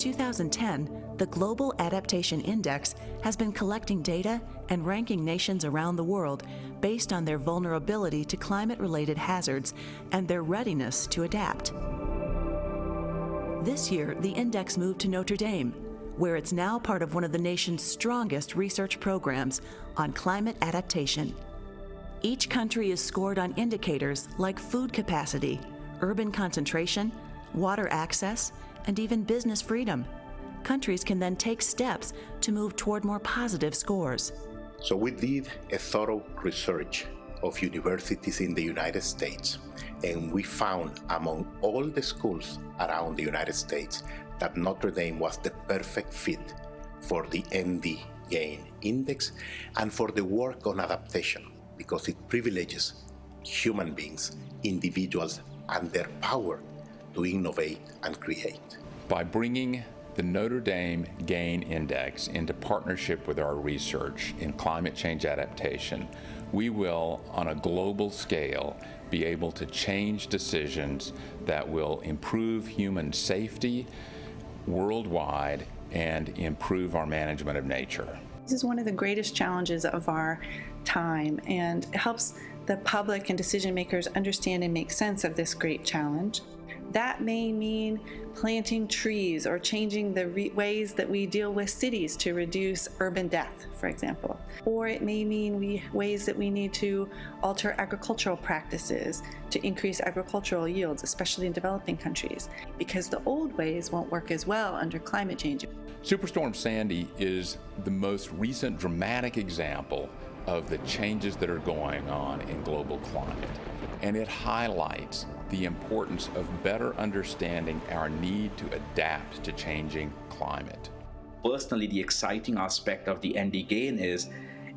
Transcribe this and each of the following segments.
2010, the Global Adaptation Index has been collecting data and ranking nations around the world based on their vulnerability to climate-related hazards and their readiness to adapt. This year, the index moved to Notre Dame, where it's now part of one of the nation's strongest research programs on climate adaptation. Each country is scored on indicators like food capacity, urban concentration, water access, and even business freedom. Countries can then take steps to move toward more positive scores. So we did a thorough research of universities in the United States, and we found among all the schools around the United States that Notre Dame was the perfect fit for the ND GAIN index and for the work on adaptation, because it privileges human beings, individuals, and their power to innovate and create. By bringing the Notre Dame GAIN Index into partnership with our research in climate change adaptation, we will, on a global scale, be able to change decisions that will improve human safety worldwide and improve our management of nature. This is one of the greatest challenges of our time, and it helps the public and decision makers understand and make sense of this great challenge. That may mean planting trees or changing the ways that we deal with cities to reduce urban death, for example. Or it may mean ways that we need to alter agricultural practices to increase agricultural yields, especially in developing countries, because the old ways won't work as well under climate change. Superstorm Sandy is the most recent dramatic example of the changes that are going on in global climate, and it highlights the importance of better understanding our need to adapt to changing climate. Personally, the exciting aspect of the ND GAIN is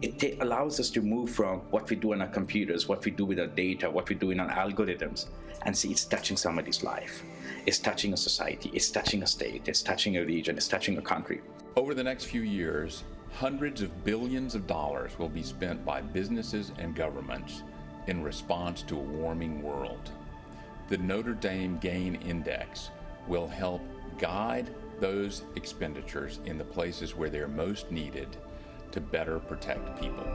it allows us to move from what we do on our computers, what we do with our data, what we do in our algorithms, and see it's touching somebody's life. It's touching a society, it's touching a state, it's touching a region, it's touching a country. Over the next few years, hundreds of billions of dollars will be spent by businesses and governments in response to a warming world. The Notre Dame GAIN Index will help guide those expenditures in the places where they're most needed to better protect people.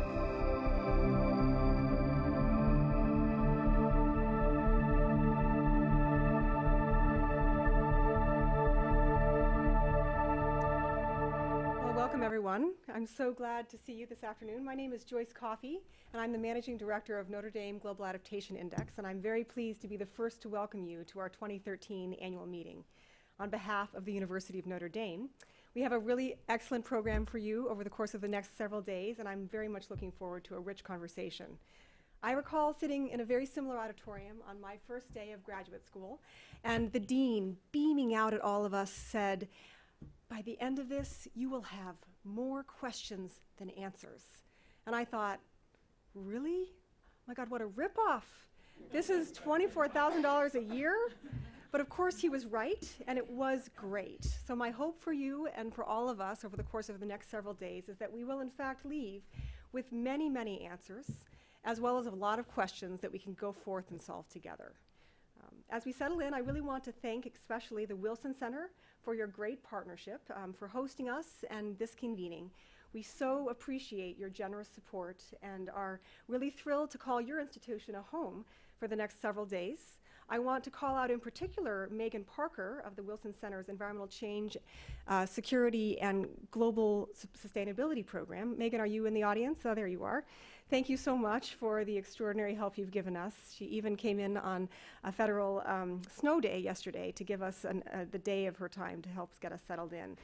Welcome, everyone. I'm so glad to see you this afternoon. My name is Joyce Coffey, and I'm the Managing Director of Notre Dame Global Adaptation Index, and I'm very pleased to be the first to welcome you to our 2013 annual meeting. On behalf of the University of Notre Dame, we have a really excellent program for you over the course of the next several days, and I'm very much looking forward to a rich conversation. I recall sitting in a very similar auditorium on my first day of graduate school, and the dean, beaming out at all of us, said, "By the end of this, you will have more questions than answers." And I thought, really? Oh my God, what a ripoff. This is $24,000 a year? But of course he was right, and it was great. So my hope for you and for all of us over the course of the next several days is that we will in fact leave with many, many answers, as well as a lot of questions that we can go forth and solve together. As we settle in, I really want to thank especially the Wilson Center for your great partnership, for hosting us and this convening. We so appreciate your generous support and are really thrilled to call your institution a home for the next several days. I want to call out in particular Megan Parker of the Wilson Center's Environmental Change, Security, and Global Sustainability Program. Megan, are you in the audience? Oh, there you are. Thank you so much for the extraordinary help you've given us. She even came in on a federal snow day yesterday to give us the day of her time to help get us settled in.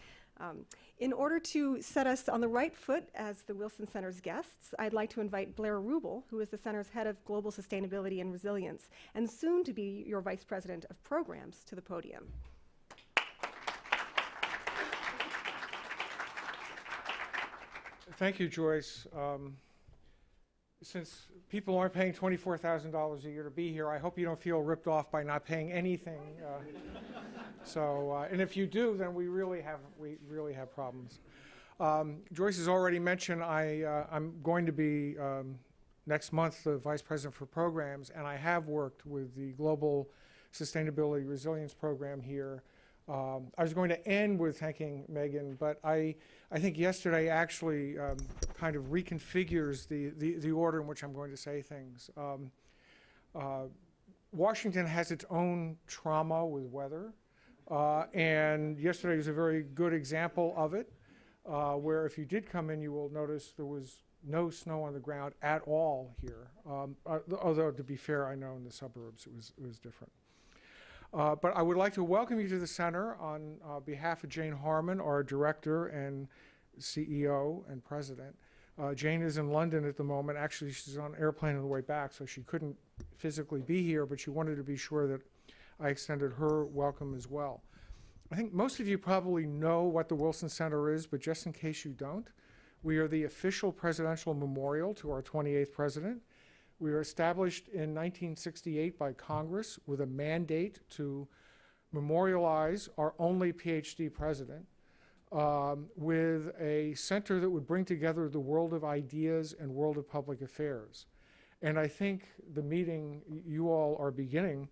In order to set us on the right foot as the Wilson Center's guests, I'd like to invite Blair Ruble, who is the Center's Head of Global Sustainability and Resilience, and soon to be your Vice President of Programs, to the podium. Thank you, Joyce. Since people aren't paying $24,000 a year to be here, I hope you don't feel ripped off by not paying anything. And if you do, then we really have problems. Joyce has already mentioned I'm going to be next month the Vice President for Programs, and I have worked with the Global Sustainability Resilience Program here I was going to end with thanking Megan, but I think yesterday actually kind of reconfigures the order in which I'm going to say things. Washington has its own trauma with weather, and yesterday was a very good example of it, where if you did come in, you will notice there was no snow on the ground at all here. Although, to be fair, I know in the suburbs it was different. But I would like to welcome you to the center on behalf of Jane Harmon, our director and CEO and president. Jane is in London at the moment. Actually, she's on an airplane on the way back, so she couldn't physically be here, but she wanted to be sure that I extended her welcome as well. I think most of you probably know what the Wilson Center is, but just in case you don't, we are the official presidential memorial to our 28th president. We were established in 1968 by Congress with a mandate to memorialize our only PhD president, with a center that would bring together the world of ideas and world of public affairs. And I think the meeting you all are beginning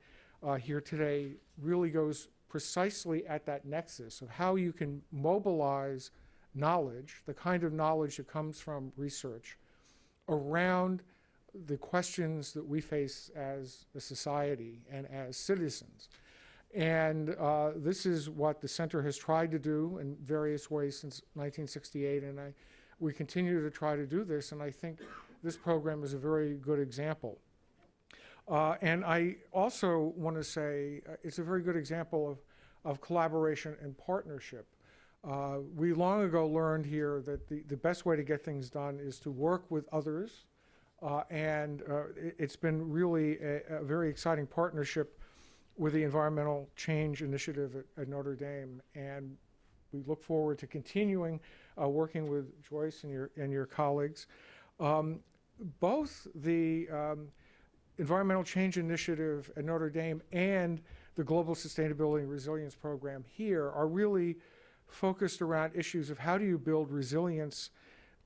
here today really goes precisely at that nexus of how you can mobilize knowledge, the kind of knowledge that comes from research, around the questions that we face as a society and as citizens. And this is what the center has tried to do in various ways since 1968, and we continue to try to do this, and I think this program is a very good example. And I also want to say it's a very good example of collaboration and partnership. We long ago learned here that the best way to get things done is to work with others, and it's been really a very exciting partnership with the Environmental Change Initiative at Notre Dame, and we look forward to continuing working with Joyce and your colleagues. Both the Environmental Change Initiative at Notre Dame and the Global Sustainability and Resilience Program here are really focused around issues of how do you build resilience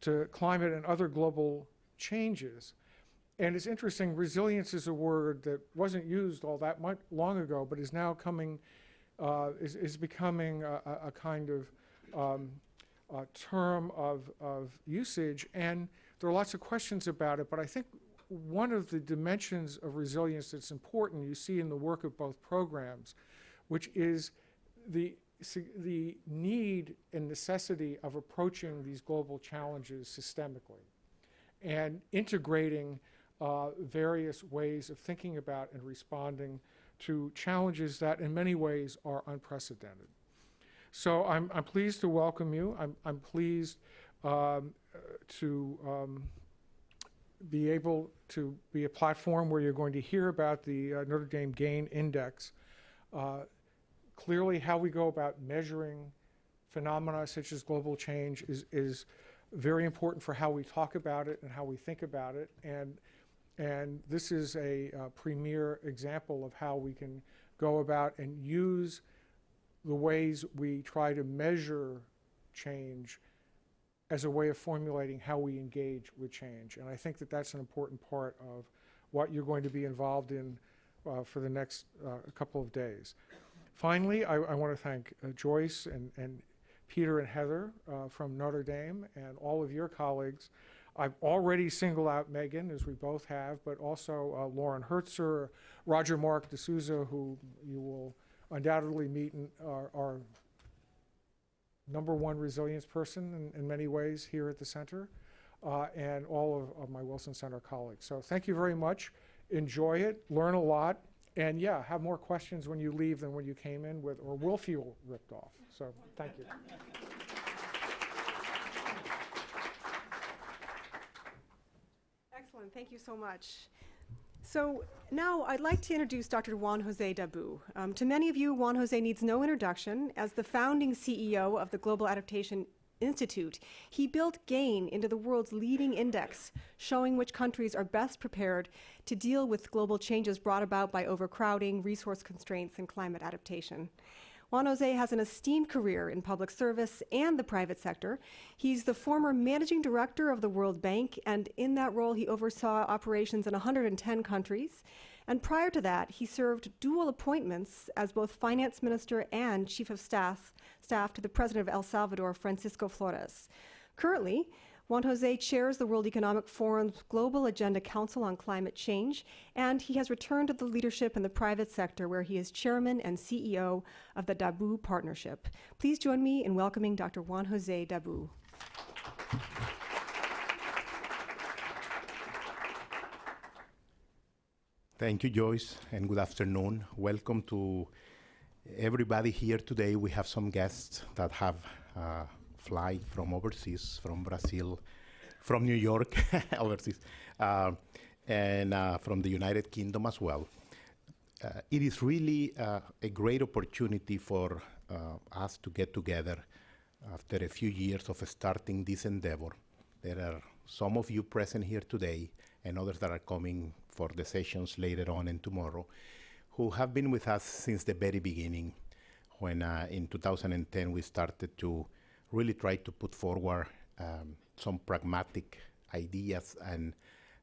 to climate and other global changes. And it's interesting, resilience is a word that wasn't used all that much long ago, but is now coming, is becoming a kind of term of usage. And there are lots of questions about it, but I think one of the dimensions of resilience that's important you see in the work of both programs, which is the need and necessity of approaching these global challenges systemically and integrating various ways of thinking about and responding to challenges that in many ways are unprecedented. So I'm pleased to welcome you. I'm pleased to be able to be a platform where you're going to hear about the Notre Dame Gain Index. Clearly, how we go about measuring phenomena such as global change is very important for how we talk about it and how we think about it. And this is a premier example of how we can go about and use the ways we try to measure change as a way of formulating how we engage with change. And I think that that's an important part of what you're going to be involved in for the next couple of days. Finally, I want to thank Joyce and Peter and Heather from Notre Dame and all of your colleagues. I've already singled out Megan, as we both have, but also Lauren Hertzer, Roger Mark D'Souza, who you will undoubtedly meet, our #1 resilience person in many ways here at the center, and all of my Wilson Center colleagues. So thank you very much. Enjoy it, learn a lot, and yeah, have more questions when you leave than when you came in with, or will feel ripped off. So thank you. Excellent, thank you so much. So now I'd like to introduce Dr. Juan José Daboub. To many of you, Juan José needs no introduction. As the founding CEO of the Global Adaptation Institute, he built GAIN into the world's leading index, showing which countries are best prepared to deal with global changes brought about by overcrowding, resource constraints, and climate adaptation. Juan José has an esteemed career in public service and the private sector. He's the former managing director of the World Bank, and in that role he oversaw operations in 110 countries. And prior to that, he served dual appointments as both finance minister and chief of staff to the president of El Salvador, Francisco Flores. Currently, Juan José chairs the World Economic Forum's Global Agenda Council on Climate Change, and he has returned to the leadership in the private sector, where he is chairman and CEO of the Daboub Partnership. Please join me in welcoming Dr. Juan José Daboub. Thank you, Joyce, and good afternoon. Welcome to everybody here today. We have some guests that have fly from overseas, from Brazil, from New York, overseas, and from the United Kingdom as well. It is really a great opportunity for us to get together after a few years of starting this endeavor. There are some of you present here today and others that are coming for the sessions later on and tomorrow, who have been with us since the very beginning, when in 2010 we started to really try to put forward some pragmatic ideas and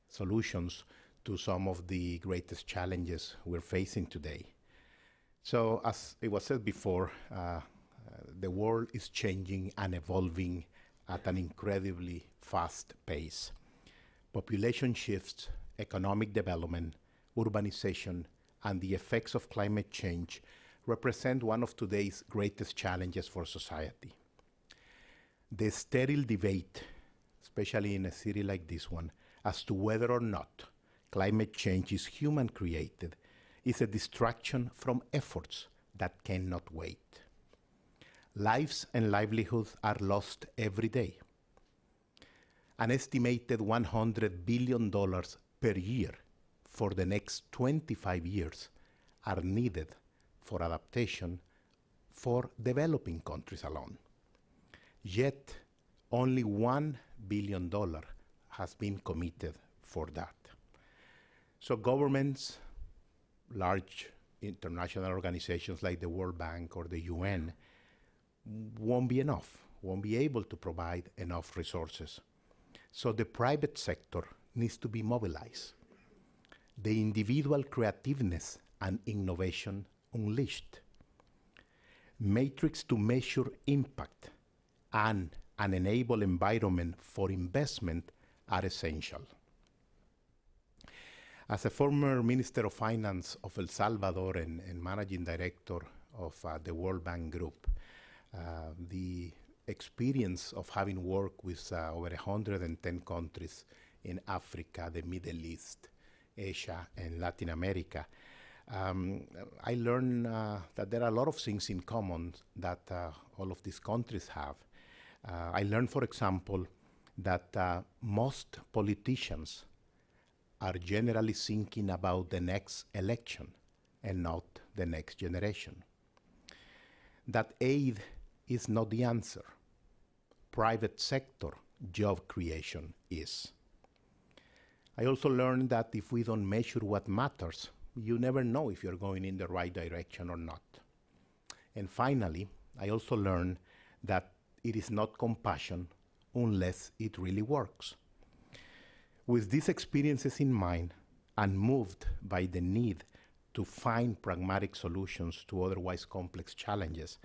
solutions to some of the greatest challenges we're facing today. So as it was said before, the world is changing and evolving at an incredibly fast pace. Population shifts, economic development, urbanization, and the effects of climate change represent one of today's greatest challenges for society. The sterile debate, especially in a city like this one, as to whether or not climate change is human-created, is a distraction from efforts that cannot wait. Lives and livelihoods are lost every day. An estimated $100 billion per year for the next 25 years are needed for adaptation for developing countries alone. Yet, only $1 billion has been committed for that. So governments, large international organizations like the World Bank or the UN, won't be able to provide enough resources. So the private sector needs to be mobilized. The individual creativeness and innovation unleashed. Metrics to measure impact and an enable environment for investment are essential. As a former Minister of Finance of El Salvador and Managing Director of the World Bank Group, the experience of having worked with over 110 countries in Africa, the Middle East, Asia, and Latin America, I learned that there are a lot of things in common that all of these countries have. I learned, for example, that most politicians are generally thinking about the next election and not the next generation. That aid is not the answer. Private sector job creation is. I also learned that if we don't measure what matters, you never know if you're going in the right direction or not. And finally, I also learned that it is not compassion unless it really works. With these experiences in mind, and moved by the need to find pragmatic solutions to otherwise complex challenges,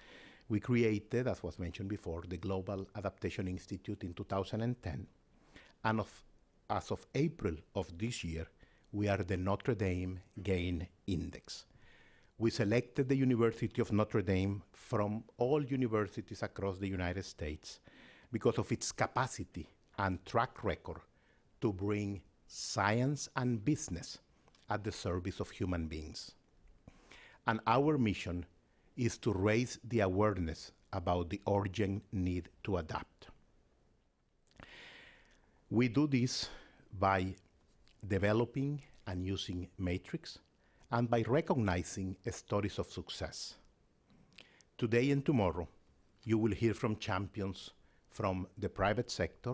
we created, as was mentioned before, the Global Adaptation Institute in 2010. And as of April of this year, we are the Notre Dame Gain Index. We selected the University of Notre Dame from all universities across the United States because of its capacity and track record to bring science and business at the service of human beings. And our mission is to raise the awareness about the urgent need to adapt. We do this by developing and using metrics, and by recognizing stories of success. Today and tomorrow, you will hear from champions from the private sector,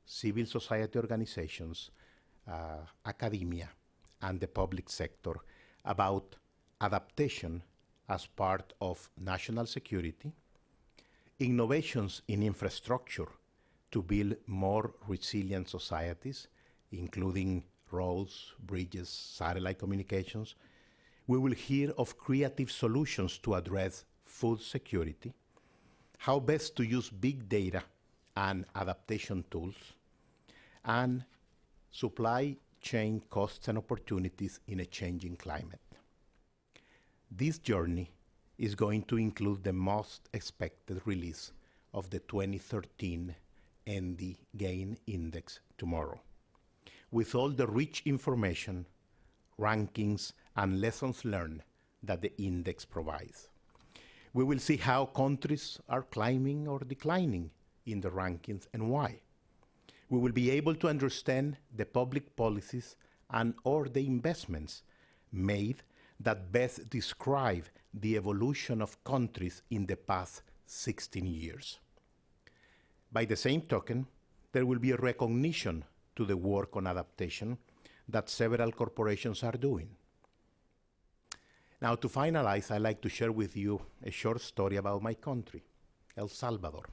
civil society organizations, academia, and the public sector about adaptation as part of national security, innovations in infrastructure to build more resilient societies, including roads, bridges, satellite communications, we will hear of creative solutions to address food security, how best to use big data and adaptation tools, and supply chain costs and opportunities in a changing climate. This journey is going to include the most expected release of the 2013 ND Gain Index tomorrow, with all the rich information, rankings, and lessons learned that the index provides. We will see how countries are climbing or declining in the rankings and why. We will be able to understand the public policies and or the investments made that best describe the evolution of countries in the past 16 years. By the same token, there will be a recognition to the work on adaptation that several corporations are doing. Now, to finalize, I'd like to share with you a short story about my country, El Salvador.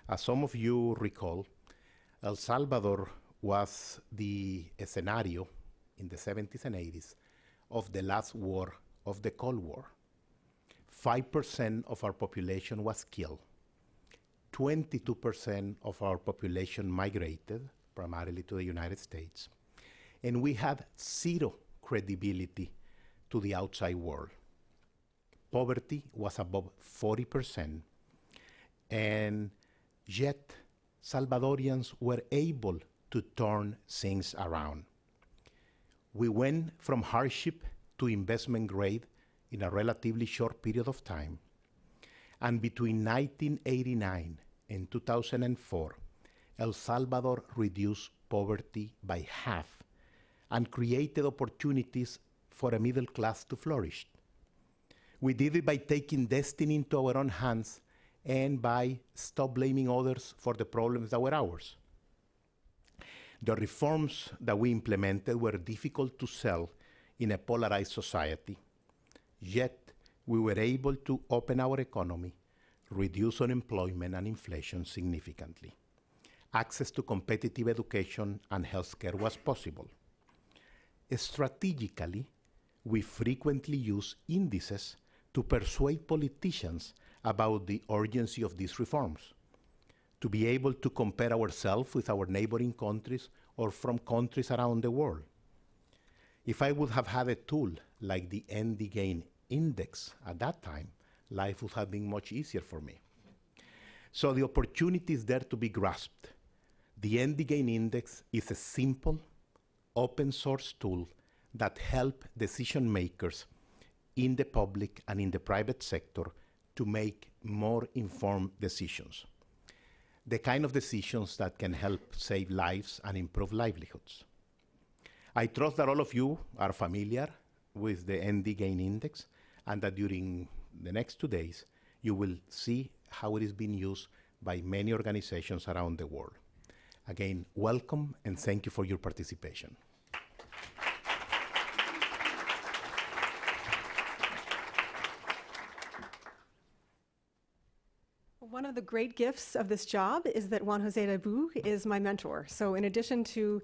As some of you recall, El Salvador was the scenario in the 70s and 80s of the last war of the Cold War. 5% of our population was killed. 22% of our population migrated, primarily to the United States. And we had zero credibility to the outside world. Poverty was above 40%, and yet Salvadorians were able to turn things around. We went from hardship to investment grade in a relatively short period of time. And between 1989 and 2004, El Salvador reduced poverty by half and created opportunities for a middle class to flourish. We did it by taking destiny into our own hands and by stop blaming others for the problems that were ours. The reforms that we implemented were difficult to sell in a polarized society, yet we were able to open our economy, reduce unemployment and inflation significantly. Access to competitive education and healthcare was possible. Strategically, we frequently use indices to persuade politicians about the urgency of these reforms, to be able to compare ourselves with our neighboring countries or from countries around the world. If I would have had a tool like the ND Gain Index at that time, life would have been much easier for me. So the opportunity is there to be grasped. The ND Gain Index is a simple, open source tool that helps decision makers in the public and in the private sector to make more informed decisions. The kind of decisions that can help save lives and improve livelihoods. I trust that all of you are familiar with the ND Gain Index and that during the next 2 days, you will see how it is being used by many organizations around the world. Again, welcome and thank you for your participation. One of the great gifts of this job is that Juan José Daboub is my mentor. So in addition to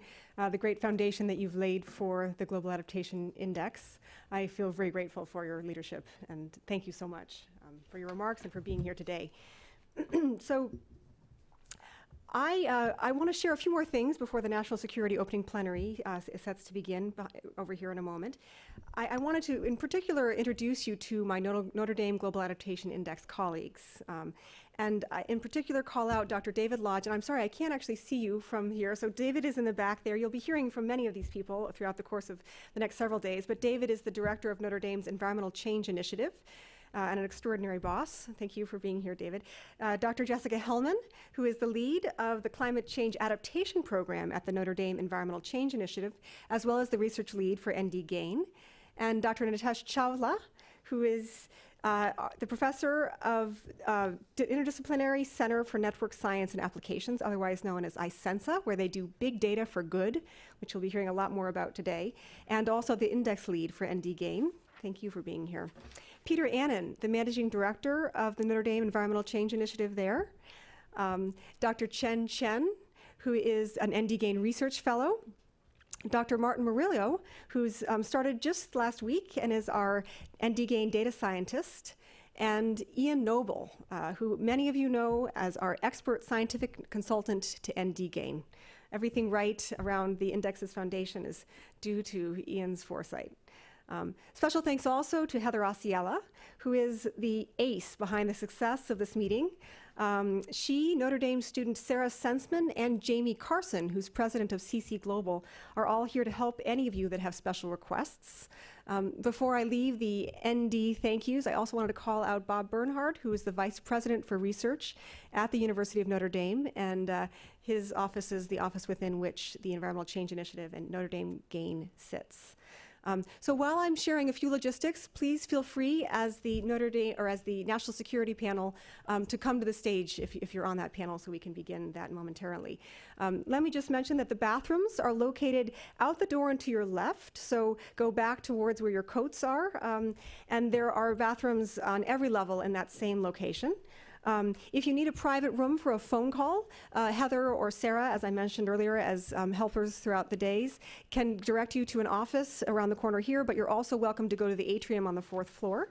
the great foundation that you've laid for the Global Adaptation Index, I feel very grateful for your leadership, and thank you so much for your remarks and for being here today. So I want to share a few more things before the National Security Opening Plenary is sets to begin over here in a moment. I wanted to, in particular, introduce you to my Notre Dame Global Adaptation Index colleagues. And in particular, call out Dr. David Lodge. And I'm sorry, I can't actually see you from here. So David is in the back there. You'll be hearing from many of these people throughout the course of the next several days. But David is the director of Notre Dame's Environmental Change Initiative. And an extraordinary boss. Thank you for being here, David. Dr. Jessica Hellman, who is the lead of the Climate Change Adaptation Program at the Notre Dame Environmental Change Initiative, as well as the research lead for ND Gain. And Dr. Nitesh Chawla, who is the professor of Interdisciplinary Center for Network Science and Applications, otherwise known as ICENSA, where they do big data for good, which you'll be hearing a lot more about today, and also the index lead for ND Gain. Thank you for being here. Peter Annan, the managing director of the Notre Dame Environmental Change Initiative there. Dr. Chen, who is an ND Gain research fellow. Dr. Martin Murillo, who's started just last week and is our ND Gain data scientist, and Ian Noble, who many of you know as our expert scientific consultant to ND Gain. Everything right around the index's foundation is due to Ian's foresight. Special thanks also to Heather Osceola, who is the ace behind the success of this meeting. She, Notre Dame student Sarah Sensman, and Jamie Carson, who's president of CC Global, are all here to help any of you that have special requests. Before I leave the ND thank yous, I also wanted to call out Bob Bernhard, who is the vice president for research at the University of Notre Dame, and his office is the office within which the Environmental Change Initiative and Notre Dame GAIN sits. So while I'm sharing a few logistics, please feel free as the Notre Dame or as the National Security Panel to come to the stage if you're on that panel, so we can begin that momentarily. Let me just mention that the bathrooms are located out the door and to your left, so go back towards where your coats are, and there are bathrooms on every level in that same location. If you need a private room for a phone call, Heather or Sarah, as I mentioned earlier, as helpers throughout the days, can direct you to an office around the corner here, but you're also welcome to go to the atrium on the 4th floor.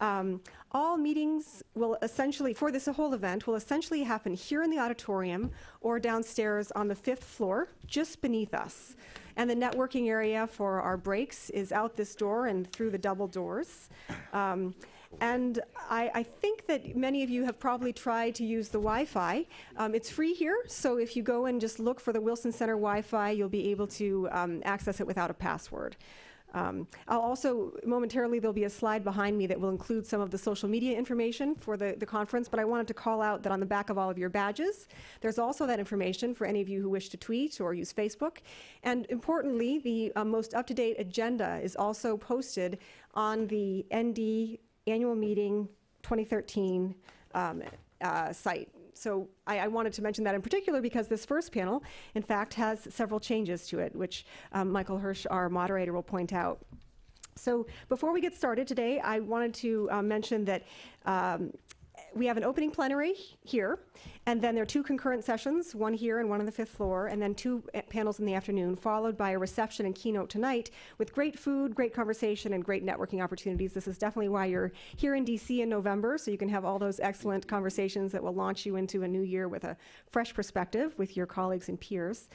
All meetings will essentially, for this whole event, will essentially happen here in the auditorium or downstairs on the 5th floor, just beneath us. And the networking area for our breaks is out this door and through the double doors. And I think that many of you have probably tried to use the Wi-Fi. It's free here, so if you go and just look for the Wilson Center Wi-Fi, you'll be able to access it without a password. I'll also, momentarily, there'll be a slide behind me that will include some of the social media information for the conference, but I wanted to call out that on the back of all of your badges, there's also that information for any of you who wish to tweet or use Facebook. And importantly, the most up-to-date agenda is also posted on the ND Annual Meeting 2013 site. So I wanted to mention that in particular because this first panel, in fact, has several changes to it, which Michael Hirsch, our moderator, will point out. So before we get started today, I wanted to mention that we have an opening plenary here, and then there are 2 concurrent sessions, one here and one on the 5th floor, and then 2 panels in the afternoon, followed by a reception and keynote tonight with great food, great conversation, and great networking opportunities. This is definitely why you're here in DC in November, so you can have all those excellent conversations that will launch you into a new year with a fresh perspective with your colleagues and peers.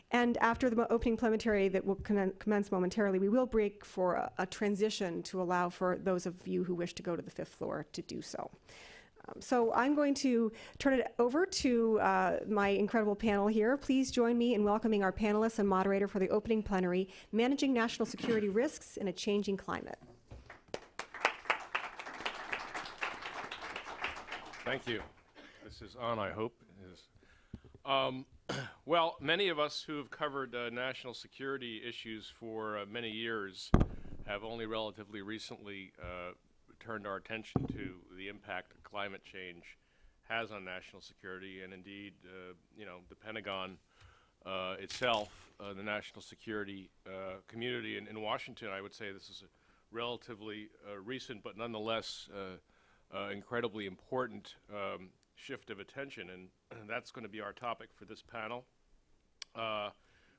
And after the opening plenary that will commence momentarily, we will break for a transition to allow for those of you who wish to go to the 5th floor to do so. So I'm going to turn it over to my incredible panel here. Please join me in welcoming our panelists and moderator for the opening plenary, Managing National Security Risks in a Changing Climate. Thank you. This is on, I hope. It is. Well, many of us who have covered national security issues for many years have only relatively recently turned our attention to the impact that climate change has on national security, and indeed, the Pentagon itself, the national security community in Washington. I would say this is a relatively recent, but nonetheless incredibly important shift of attention, and that's going to be our topic for this panel.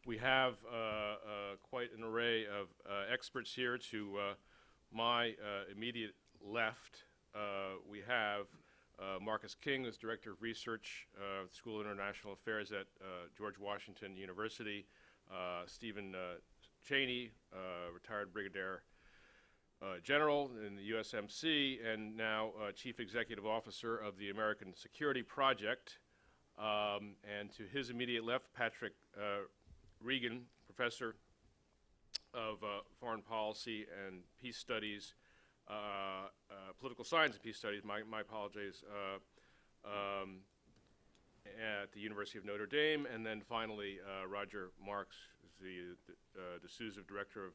We have quite an array of experts here. To my immediate left, we have Marcus King, who's Director of Research, School of International Affairs at George Washington University, Stephen Cheney, retired Brigadier General in the USMC, and now Chief Executive Officer of the American Security Project. And to his immediate left, Patrick Regan, Professor of Foreign Policy and Peace Studies, Political Science and Peace Studies, my apologies, at the University of Notre Dame. And then finally, Roger Marks is the D'Souza Director of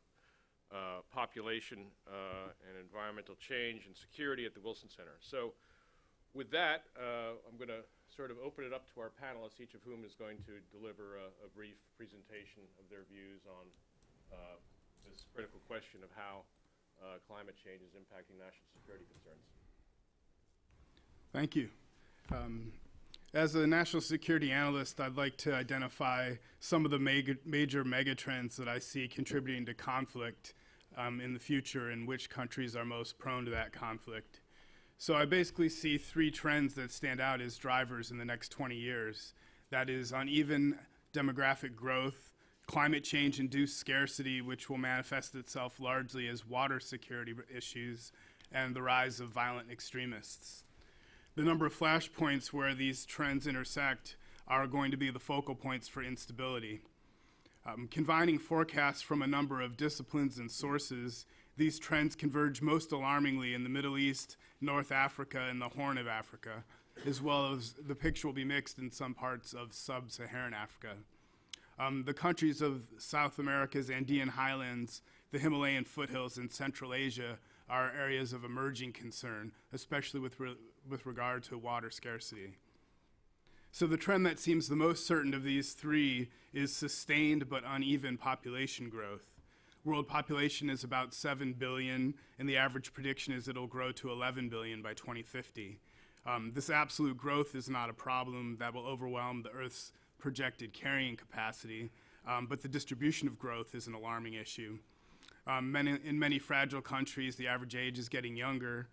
Population and Environmental Change and Security at the Wilson Center. So with that, I'm going to sort of open it up to our panelists, each of whom is going to deliver a brief presentation of their views on this critical question of how climate change is impacting national security concerns. Thank you. As a national security analyst, I'd like to identify some of the major megatrends that I see contributing to conflict in the future, and which countries are most prone to that conflict. So I basically see three trends that stand out as drivers in the next 20 years. That is uneven demographic growth, climate change-induced scarcity, which will manifest itself largely as water security issues, and the rise of violent extremists. The number of flashpoints where these trends intersect are going to be the focal points for instability. Combining forecasts from a number of disciplines and sources, these trends converge most alarmingly in the Middle East, North Africa, and the Horn of Africa, as well as the picture will be mixed in some parts of sub-Saharan Africa. The countries of South America's Andean highlands, the Himalayan foothills, and Central Asia are areas of emerging concern, especially with regard to water scarcity. So the trend that seems the most certain of these three is sustained but uneven population growth. World population is about 7 billion, and the average prediction is it'll grow to 11 billion by 2050. This absolute growth is not a problem that will overwhelm the Earth's projected carrying capacity, but the distribution of growth is an alarming issue. In many fragile countries, the average age is getting younger.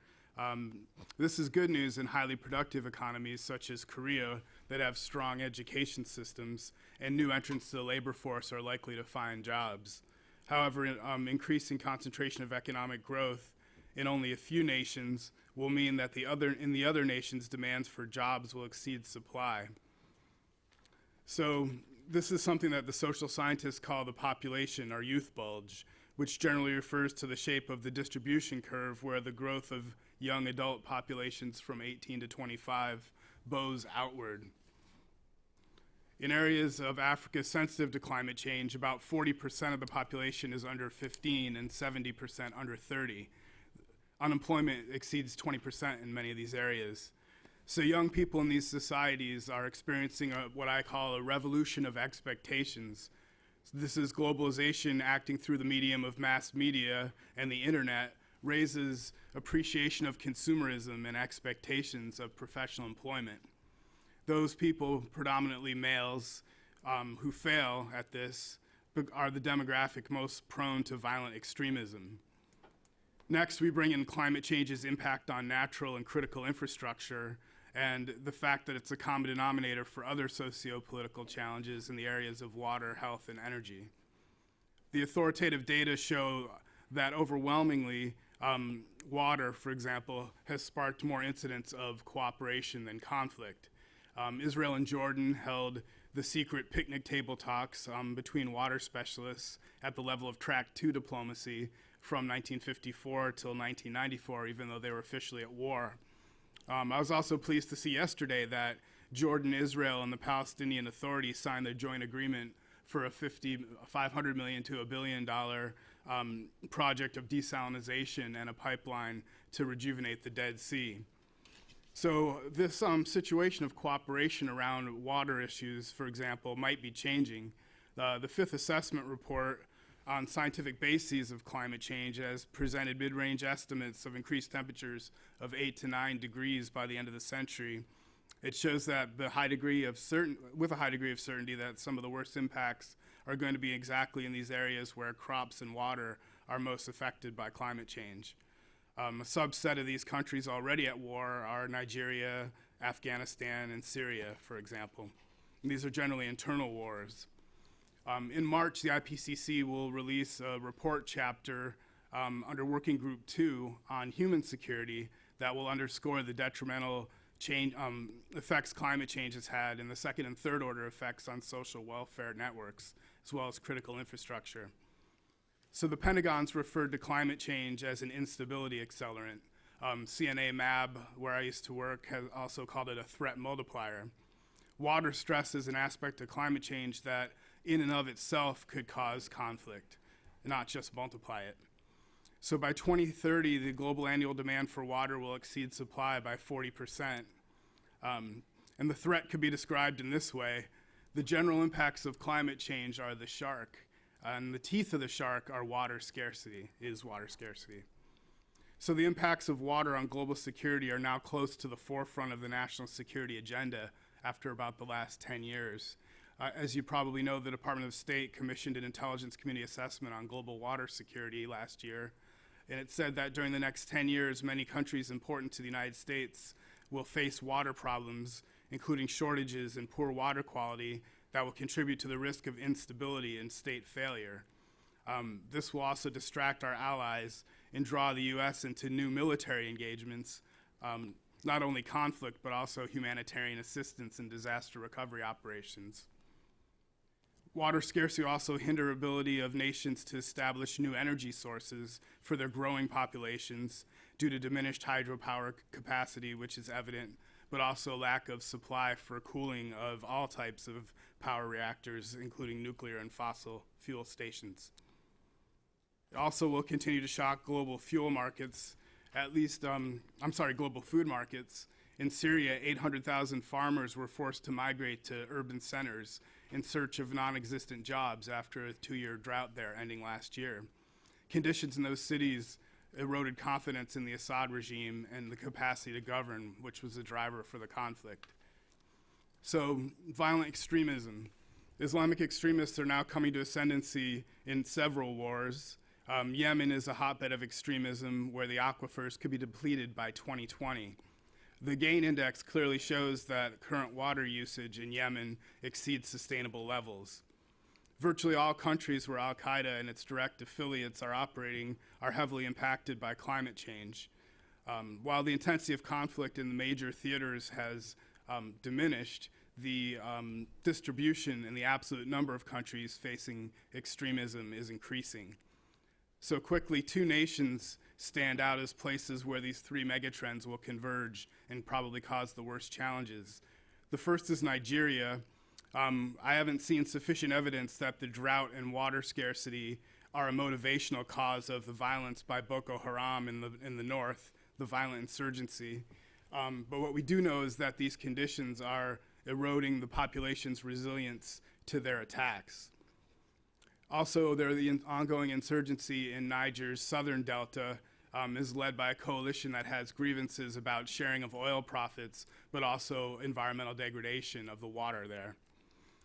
This is good news in highly productive economies such as Korea that have strong education systems, and new entrants to the labor force are likely to find jobs. However, increasing concentration of economic growth in only a few nations will mean that in the other nations, demands for jobs will exceed supply. So this is something that the social scientists call the population or youth bulge, which generally refers to the shape of the distribution curve where the growth of young adult populations from 18 to 25 bows outward. In areas of Africa sensitive to climate change, about 40% of the population is under 15 and 70% under 30. Unemployment exceeds 20% in many of these areas. So young people in these societies are experiencing what I call a revolution of expectations. This is globalization acting through the medium of mass media, and the internet raises appreciation of consumerism and expectations of professional employment. Those people, predominantly males, who fail at this are the demographic most prone to violent extremism. Next, we bring in climate change's impact on natural and critical infrastructure, and the fact that it's a common denominator for other socio-political challenges in the areas of water, health, and energy. The authoritative data show that overwhelmingly, water, for example, has sparked more incidents of cooperation than conflict. Israel and Jordan held the secret picnic table talks between water specialists at the level of Track 2 diplomacy from 1954 till 1994, even though they were officially at war. I was also pleased to see yesterday that Jordan, Israel, and the Palestinian Authority signed their joint agreement for a $500 million to $1 billion project of desalination and a pipeline to rejuvenate the Dead Sea. So this situation of cooperation around water issues, for example, might be changing. The fifth assessment report on scientific bases of climate change has presented mid-range estimates of increased temperatures of 8 to 9 degrees by the end of the century. It shows that with a high degree of certainty that some of the worst impacts are going to be exactly in these areas where crops and water are most affected by climate change. A subset of these countries already at war are Nigeria, Afghanistan, and Syria, for example. And these are generally internal wars. In March, the IPCC will release a report chapter under Working Group 2 on human security that will underscore the detrimental effects climate change has had and the second and third order effects on social welfare networks, as well as critical infrastructure. So the Pentagon's referred to climate change as an instability accelerant. CNA MAB, where I used to work, has also called it a threat multiplier. Water stress is an aspect of climate change that in and of itself could cause conflict, not just multiply it. So by 2030, the global annual demand for water will exceed supply by 40%. And the threat could be described in this way. The general impacts of climate change are the shark, and the teeth of the shark are water scarcity. So the impacts of water on global security are now close to the forefront of the national security agenda after about the last 10 years. As you probably know, the Department of State commissioned an intelligence community assessment on global water security last year, and it said that during the next 10 years, many countries important to the United States will face water problems, including shortages and poor water quality that will contribute to the risk of instability and state failure. This will also distract our allies and draw the U.S. into new military engagements, not only conflict, but also humanitarian assistance and disaster recovery operations. Water scarcity will also hinder ability of nations to establish new energy sources for their growing populations due to diminished hydropower capacity, which is evident, but also lack of supply for cooling of all types of power reactors, including nuclear and fossil fuel stations. It also will continue to shock global fuel markets, global food markets. In Syria, 800,000 farmers were forced to migrate to urban centers in search of non-existent jobs after a 2-year drought there ending last year. Conditions in those cities eroded confidence in the Assad regime and the capacity to govern, which was the driver for the conflict. So, violent extremism. Islamic extremists are now coming to ascendancy in several wars. Yemen is a hotbed of extremism where the aquifers could be depleted by 2020. The GAIN index clearly shows that current water usage in Yemen exceeds sustainable levels. Virtually all countries where al-Qaeda and its direct affiliates are operating are heavily impacted by climate change. While the intensity of conflict in the major theaters has diminished, the distribution and the absolute number of countries facing extremism is increasing. So quickly, 2 nations stand out as places where these 3 megatrends will converge and probably cause the worst challenges. The first is Nigeria. I haven't seen sufficient evidence that the drought and water scarcity are a motivational cause of the violence by Boko Haram in the north, the violent insurgency. But what we do know is that these conditions are eroding the population's resilience to their attacks. Also, the ongoing insurgency in Niger's southern delta is led by a coalition that has grievances about sharing of oil profits, but also environmental degradation of the water there.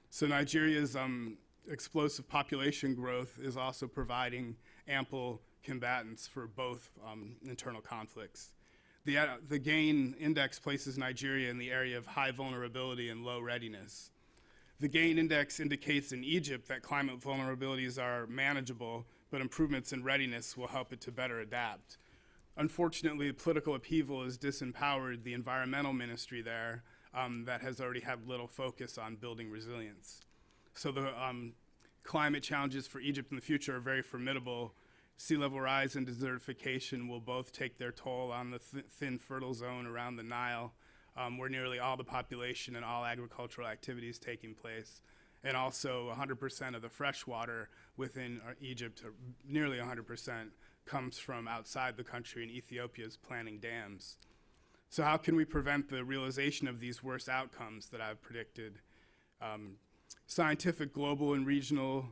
So Nigeria's explosive population growth is also providing ample combatants for both internal conflicts. The GAIN index places Nigeria in the area of high vulnerability and low readiness. The GAIN index indicates in Egypt that climate vulnerabilities are manageable, but improvements in readiness will help it to better adapt. Unfortunately, political upheaval has disempowered the environmental ministry there that has already had little focus on building resilience. So the climate challenges for Egypt in the future are very formidable. Sea level rise and desertification will both take their toll on the thin fertile zone around the Nile, where nearly all the population and all agricultural activities taking place. And also 100% of the fresh water within Egypt, nearly 100%, comes from outside the country, and Ethiopia is planning dams. So how can we prevent the realization of these worst outcomes that I've predicted? Scientific global and regional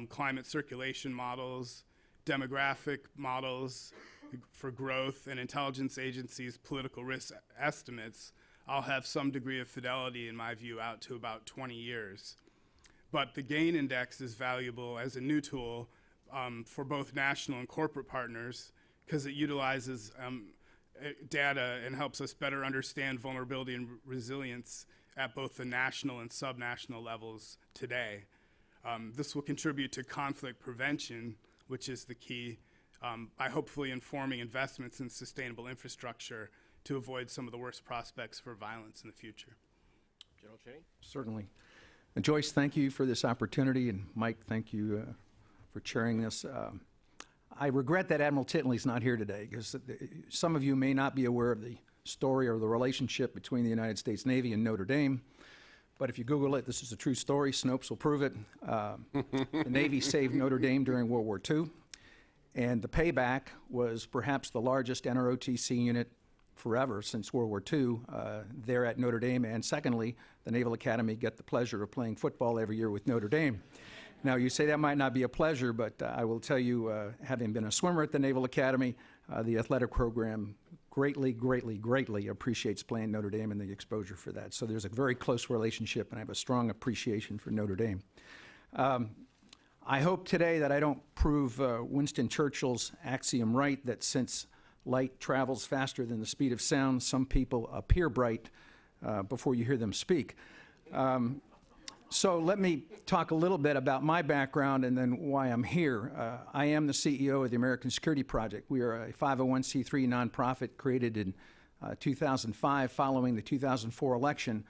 climate circulation models, demographic models for growth, and intelligence agencies' political risk estimates all have some degree of fidelity, in my view, out to about 20 years. But the GAIN index is valuable as a new tool for both national and corporate partners because it utilizes data and helps us better understand vulnerability and resilience at both the national and subnational levels today. This will contribute to conflict prevention, which is the key, by hopefully informing investments in sustainable infrastructure to avoid some of the worst prospects for violence in the future. General Cheney? Certainly. And Joyce, thank you for this opportunity, and Mike, thank you for chairing this. I regret that Admiral Titley's not here today, because some of you may not be aware of the story or the relationship between the United States Navy and Notre Dame. But if you Google it, this is a true story. Snopes will prove it. The Navy saved Notre Dame during World War II, and the payback was perhaps the largest NROTC unit forever since World War II there at Notre Dame. And secondly, the Naval Academy get the pleasure of playing football every year with Notre Dame. Now, you say that might not be a pleasure, but I will tell you, having been a swimmer at the Naval Academy, the athletic program greatly, greatly, greatly appreciates playing Notre Dame and the exposure for that. So there's a very close relationship, and I have a strong appreciation for Notre Dame. I hope today that I don't prove Winston Churchill's axiom right, that since light travels faster than the speed of sound, some people appear bright before you hear them speak. So let me talk a little bit about my background and then why I'm here. I am the CEO of the American Security Project. We are a 501c3 nonprofit created in 2005 following the 2004 election.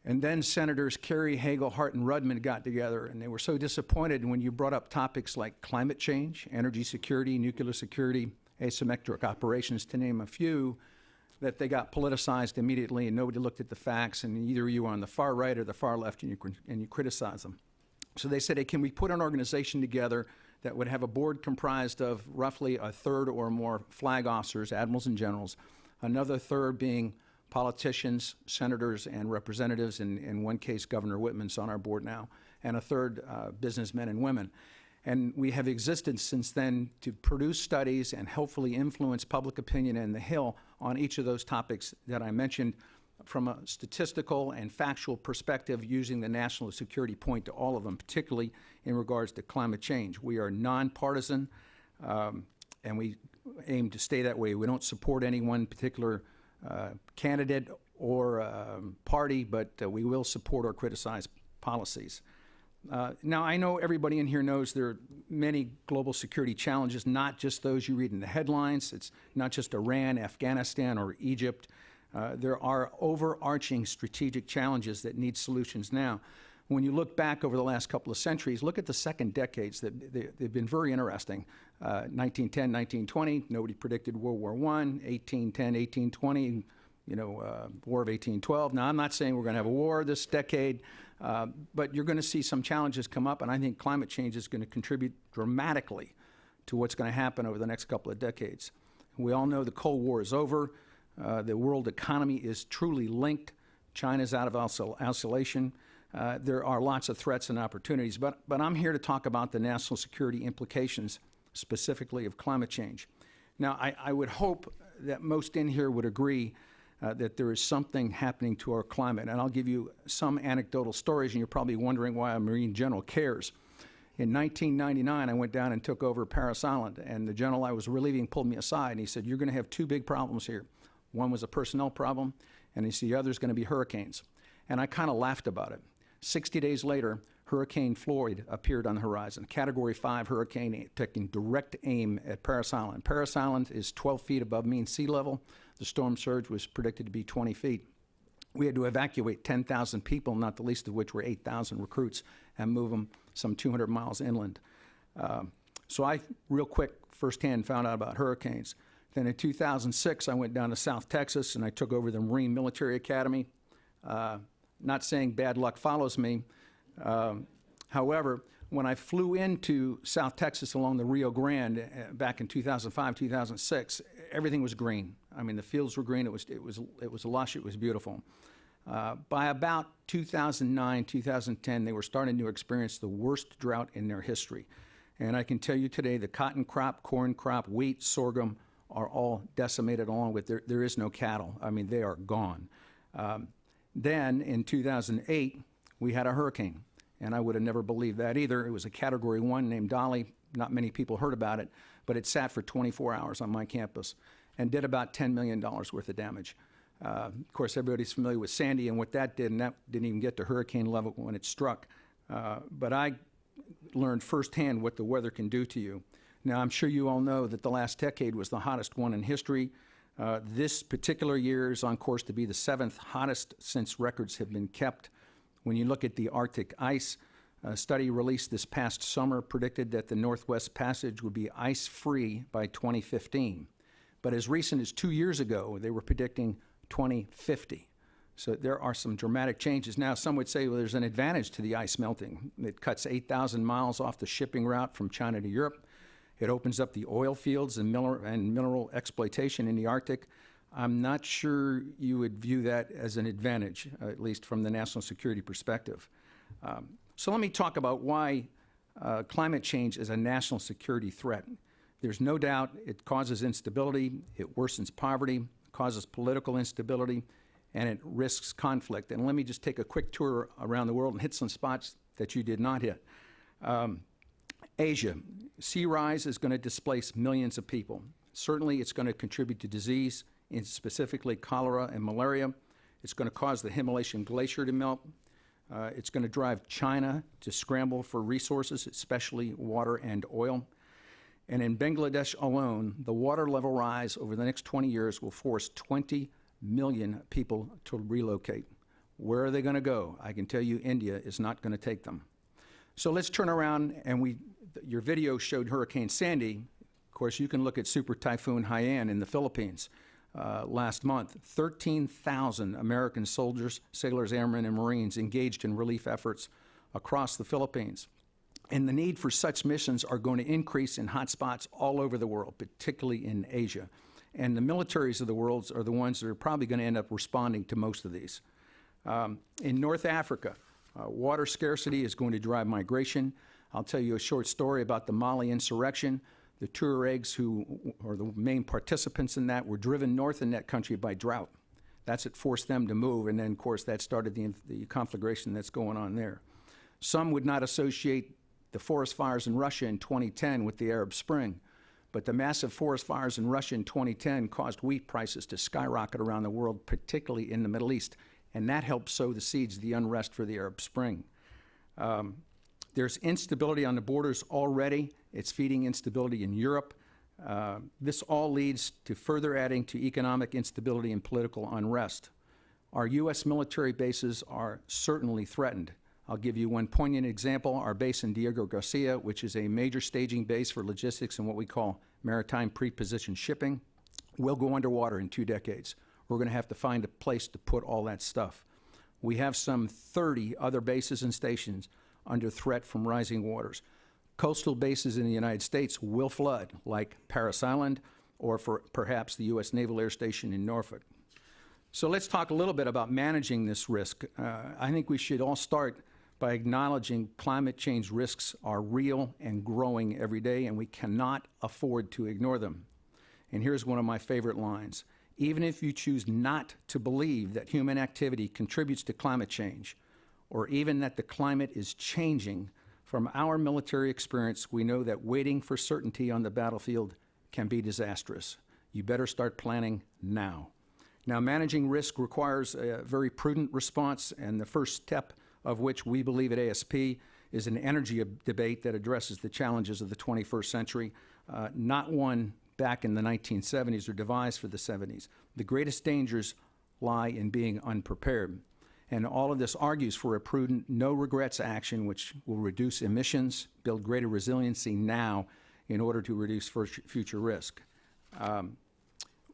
And then Senators Kerry, Hagel, Hart, and Rudman got together, and they were so disappointed when you brought up topics like climate change, energy security, nuclear security, asymmetric operations, to name a few, that they got politicized immediately, and nobody looked at the facts, and either you were on the far right or the far left, and you criticize them. So they said, hey, can we put an organization together that would have a board comprised of roughly a third or more flag officers, admirals and generals, another third being politicians, senators, and representatives, in one case, Governor Whitman's on our board now, and a third businessmen and women. And we have existed since then to produce studies and hopefully influence public opinion in the Hill on each of those topics that I mentioned from a statistical and factual perspective, using the national security point to all of them, particularly in regards to climate change. We are nonpartisan, and we aim to stay that way. We don't support any one particular candidate or party, but we will support or criticize policies. Now, I know everybody in here knows there are many global security challenges, not just those you read in the headlines. It's not just Iran, Afghanistan, or Egypt. There are overarching strategic challenges that need solutions now. When you look back over the last couple of centuries, look at the second decades. They've been very interesting. 1910, 1920, nobody predicted World War I. 1810, 1820, War of 1812. Now, I'm not saying we're going to have a war this decade, but you're going to see some challenges come up, and I think climate change is going to contribute dramatically to what's going to happen over the next couple of decades. We all know the Cold War is over. The world economy is truly linked. China's out of isolation. There are lots of threats and opportunities, but I'm here to talk about the national security implications, specifically of climate change. Now, I would hope that most in here would agree that there is something happening to our climate, and I'll give you some anecdotal stories, and you're probably wondering why a Marine general cares. In 1999, I went down and took over Parris Island, and the general I was relieving pulled me aside, and he said, you're going to have two big problems here. One was a personnel problem, and he said, the other is going to be hurricanes. And I kind of laughed about it. 60 days later, Hurricane Floyd appeared on the horizon, Category 5 hurricane taking direct aim at Parris Island. Parris Island is 12 feet above mean sea level. The storm surge was predicted to be 20 feet. We had to evacuate 10,000 people, not the least of which were 8,000 recruits, and move them some 200 miles inland. So I, real quick, firsthand found out about hurricanes. Then in 2006, I went down to South Texas, and I took over the Marine Military Academy. Not saying bad luck follows me. However, when I flew into South Texas along the Rio Grande back in 2005, 2006, everything was green. I mean, the fields were green. It was lush. It was beautiful. By about 2009, 2010, they were starting to experience the worst drought in their history. And I can tell you today, the cotton crop, corn crop, wheat, sorghum are all decimated, along with there is no cattle. I mean, they are gone. Then in 2008, we had a hurricane, and I would have never believed that either. It was a Category 1 named Dolly. Not many people heard about it, but it sat for 24 hours on my campus and did about $10 million worth of damage. Of course, everybody's familiar with Sandy and what that did, and that didn't even get to hurricane level when it struck. But I learned firsthand what the weather can do to you. Now, I'm sure you all know that the last decade was the hottest one in history. This particular year is on course to be the 7th hottest since records have been kept. When you look at the Arctic ice, a study released this past summer predicted that the Northwest Passage would be ice-free by 2015. But as recent as 2 years ago, they were predicting 2050. So there are some dramatic changes. Now, some would say, well, there's an advantage to the ice melting. It cuts 8,000 miles off the shipping route from China to Europe. It opens up the oil fields and mineral exploitation in the Arctic. I'm not sure you would view that as an advantage, at least from the national security perspective. So let me talk about why climate change is a national security threat. There's no doubt it causes instability, it worsens poverty, causes political instability, and it risks conflict. And let me just take a quick tour around the world and hit some spots that you did not hit. Asia, sea rise is going to displace millions of people. Certainly, it's going to contribute to disease, and specifically cholera and malaria. It's going to cause the Himalayan glacier to melt. It's going to drive China to scramble for resources, especially water and oil. And in Bangladesh alone, the water level rise over the next 20 years will force 20 million people to relocate. Where are they going to go? I can tell you India is not going to take them. So let's turn around, and your video showed Hurricane Sandy. Of course, you can look at Super Typhoon Haiyan in the Philippines. Last month, 13,000 American soldiers, sailors, airmen, and Marines engaged in relief efforts across the Philippines. And the need for such missions are going to increase in hotspots all over the world, particularly in Asia. And the militaries of the world are the ones that are probably going to end up responding to most of these. In North Africa, water scarcity is going to drive migration. I'll tell you a short story about the Mali insurrection. The Tuaregs, who are the main participants in that, were driven north in that country by drought. That's what forced them to move, and then, of course, that started the conflagration that's going on there. Some would not associate the forest fires in Russia in 2010 with the Arab Spring, but the massive forest fires in Russia in 2010 caused wheat prices to skyrocket around the world, particularly in the Middle East, and that helped sow the seeds of the unrest for the Arab Spring. There's instability on the borders already. It's feeding instability in Europe. This all leads to further adding to economic instability and political unrest. Our U.S. military bases are certainly threatened. I'll give you one poignant example. Our base in Diego Garcia, which is a major staging base for logistics and what we call maritime pre-positioned shipping, will go underwater in 2 decades. We're going to have to find a place to put all that stuff. We have some 30 other bases and stations under threat from rising waters. Coastal bases in the United States will flood, like Parris Island, or for perhaps the U.S. Naval Air Station in Norfolk. So let's talk a little bit about managing this risk. I think we should all start by acknowledging climate change risks are real and growing every day, and we cannot afford to ignore them. And here's one of my favorite lines. Even if you choose not to believe that human activity contributes to climate change, or even that the climate is changing, from our military experience, we know that waiting for certainty on the battlefield can be disastrous. You better start planning now. Now, managing risk requires a very prudent response, and the first step of which we believe at ASP is an energy debate that addresses the challenges of the 21st century, not one back in the 1970s or devised for the 70s. The greatest dangers lie in being unprepared. And all of this argues for a prudent, no-regrets action which will reduce emissions, build greater resiliency now in order to reduce future risk.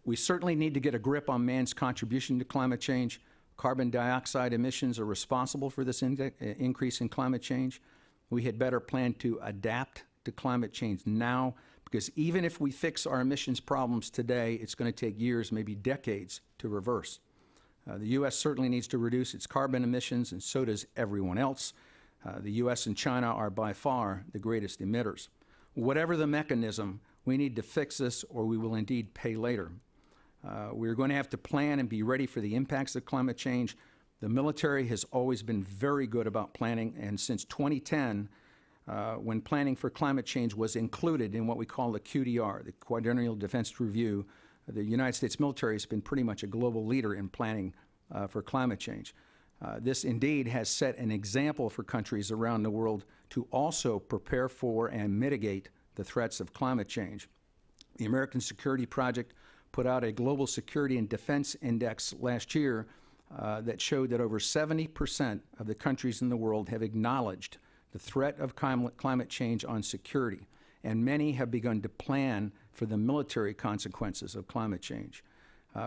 We certainly need to get a grip on man's contribution to climate change. Carbon dioxide emissions are responsible for this increase in climate change. We had better plan to adapt to climate change now, because even if we fix our emissions problems today, it's going to take years, maybe decades, to reverse. The U.S. certainly needs to reduce its carbon emissions, and so does everyone else. The U.S. and China are by far the greatest emitters. Whatever the mechanism, we need to fix this, or we will indeed pay later. We're going to have to plan and be ready for the impacts of climate change. The military has always been very good about planning, and since 2010, when planning for climate change was included in what we call the QDR, the Quadrennial Defense Review, the United States military has been pretty much a global leader in planning for climate change. This indeed has set an example for countries around the world to also prepare for and mitigate the threats of climate change. The American Security Project put out a Global Security and Defense Index last year that showed that over 70% of the countries in the world have acknowledged the threat of climate change on security, and many have begun to plan for the military consequences of climate change.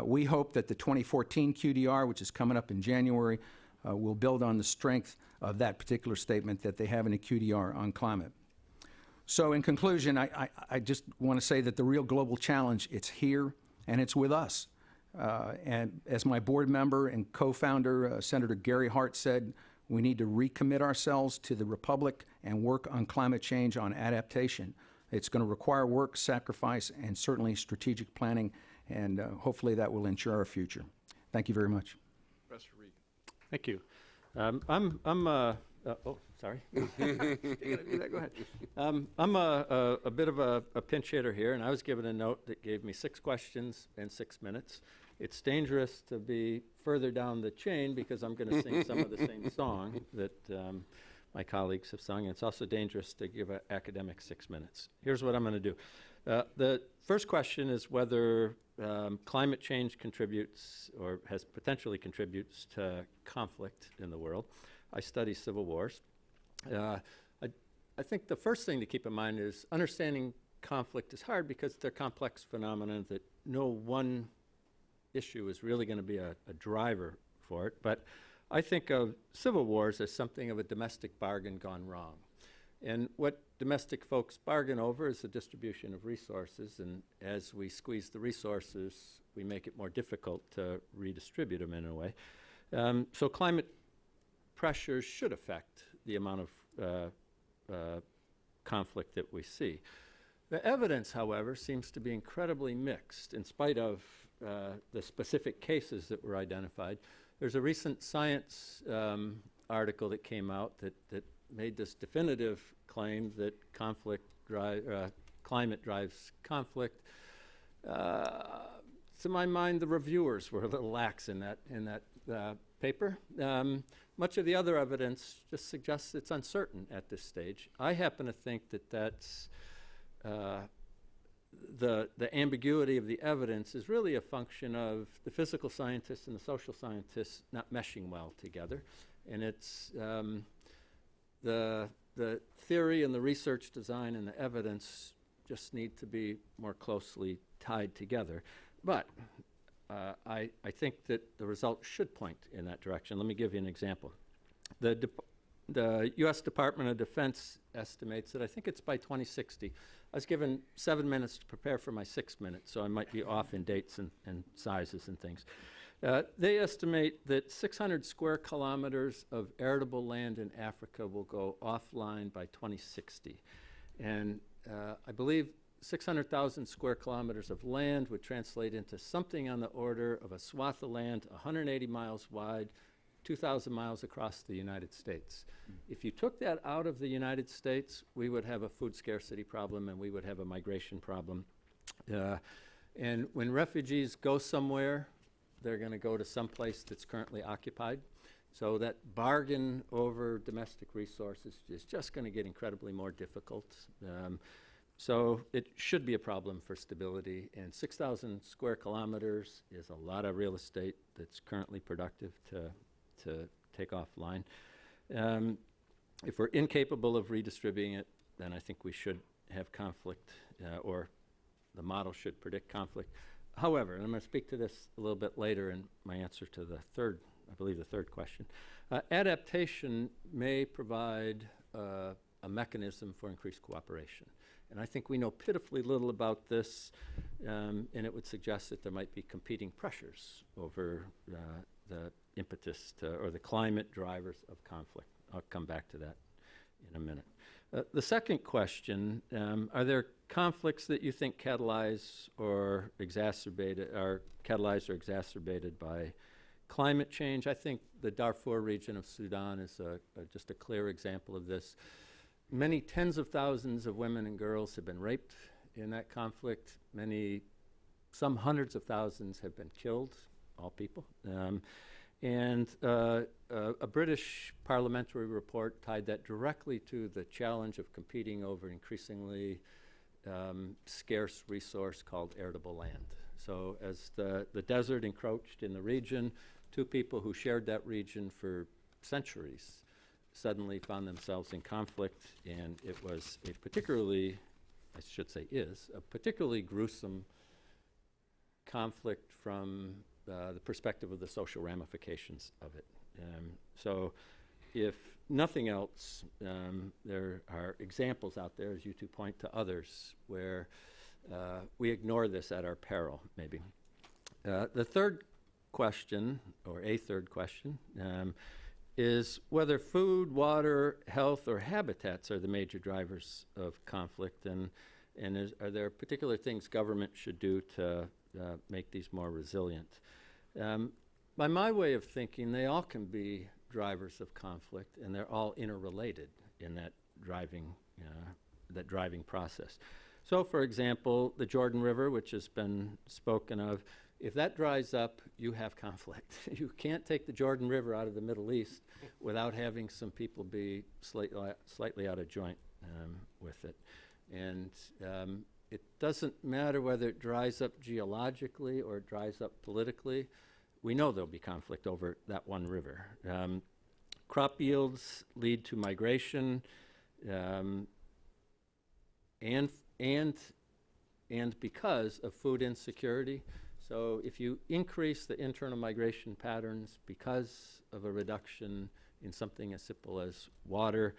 We hope that the 2014 QDR, which is coming up in January, will build on the strength of that particular statement that they have in a QDR on climate. So in conclusion, I just want to say that the real global challenge, it's here and it's with us. And as my board member and co-founder, Senator Gary Hart, said, we need to recommit ourselves to the Republic and work on climate change, on adaptation. It's going to require work, sacrifice, and certainly strategic planning, and hopefully that will ensure our future. Thank you very much. Professor Reed. Thank you. Oh, sorry. You gotta do that, go ahead. I'm a bit of a pinch hitter here, and I was given a note that gave me 6 questions and 6 minutes. It's dangerous to be further down the chain because I'm going to sing some of the same song that my colleagues have sung. It's also dangerous to give an academic 6 minutes. Here's what I'm going to do. The first question is whether climate change contributes or has potentially contributes to conflict in the world. I study civil wars. I think the first thing to keep in mind is understanding conflict is hard because they're complex phenomena that no one issue is really going to be a driver for it. But I think of civil wars as something of a domestic bargain gone wrong. And what domestic folks bargain over is the distribution of resources, and as we squeeze the resources, we make it more difficult to redistribute them in a way. So climate pressures should affect the amount of conflict that we see. The evidence, however, seems to be incredibly mixed in spite of the specific cases that were identified. There's a recent Science article that came out that made this definitive claim that climate drives conflict. To my mind, the reviewers were a little lax in that paper. Much of the other evidence just suggests it's uncertain at this stage. I happen to think that that's the ambiguity of the evidence is really a function of the physical scientists and the social scientists not meshing well together. And it's the theory and the research design and the evidence just need to be more closely tied together. But I think that the results should point in that direction. Let me give you an example. The U.S. Department of Defense estimates that I think it's by 2060. I was given 7 minutes to prepare for my 6 minutes, so I might be off in dates and sizes and things. They estimate that 600 square kilometers of arable land in Africa will go offline by 2060. And I believe 600,000 square kilometers of land would translate into something on the order of a swath of land 180 miles wide, 2,000 miles across the United States. If you took that out of the United States, we would have a food scarcity problem and we would have a migration problem. And when refugees go somewhere, they're going to go to some place that's currently occupied. So that bargain over domestic resources is just going to get incredibly more difficult. So it should be a problem for stability. And 6,000 square kilometers is a lot of real estate that's currently productive to take offline. If we're incapable of redistributing it, then I think we should have conflict, or the model should predict conflict. However, and I'm going to speak to this a little bit later in my answer to the third question, adaptation may provide a mechanism for increased cooperation. And I think we know pitifully little about this, and it would suggest that there might be competing pressures over the impetus or the climate drivers of conflict. I'll come back to that in a minute. The second question, are there conflicts that you think catalyzed or exacerbated by climate change? I think the Darfur region of Sudan is just a clear example of this. Many tens of thousands of women and girls have been raped in that conflict. Some hundreds of thousands have been killed, all people. And a British parliamentary report tied that directly to the challenge of competing over increasingly scarce resource called arable land. So as the desert encroached in the region, two people who shared that region for centuries suddenly found themselves in conflict, and it was a particularly gruesome conflict from the perspective of the social ramifications of it. So if nothing else, there are examples out there, as you two point to others, where we ignore this at our peril, maybe. The third question, or a third question, is whether food, water, health, or habitats are the major drivers of conflict. And And are there particular things government should do to make these more resilient? By my way of thinking, they all can be drivers of conflict, and they're all interrelated in that driving process. So, for example, the Jordan River, which has been spoken of, if that dries up, you have conflict. You can't take the Jordan River out of the Middle East without having some people be slightly out of joint with it. And it doesn't matter whether it dries up geologically or it dries up politically. We know there'll be conflict over that one river. Crop yields lead to migration, and because of food insecurity. So if you increase the internal migration patterns because of a reduction in something as simple as water,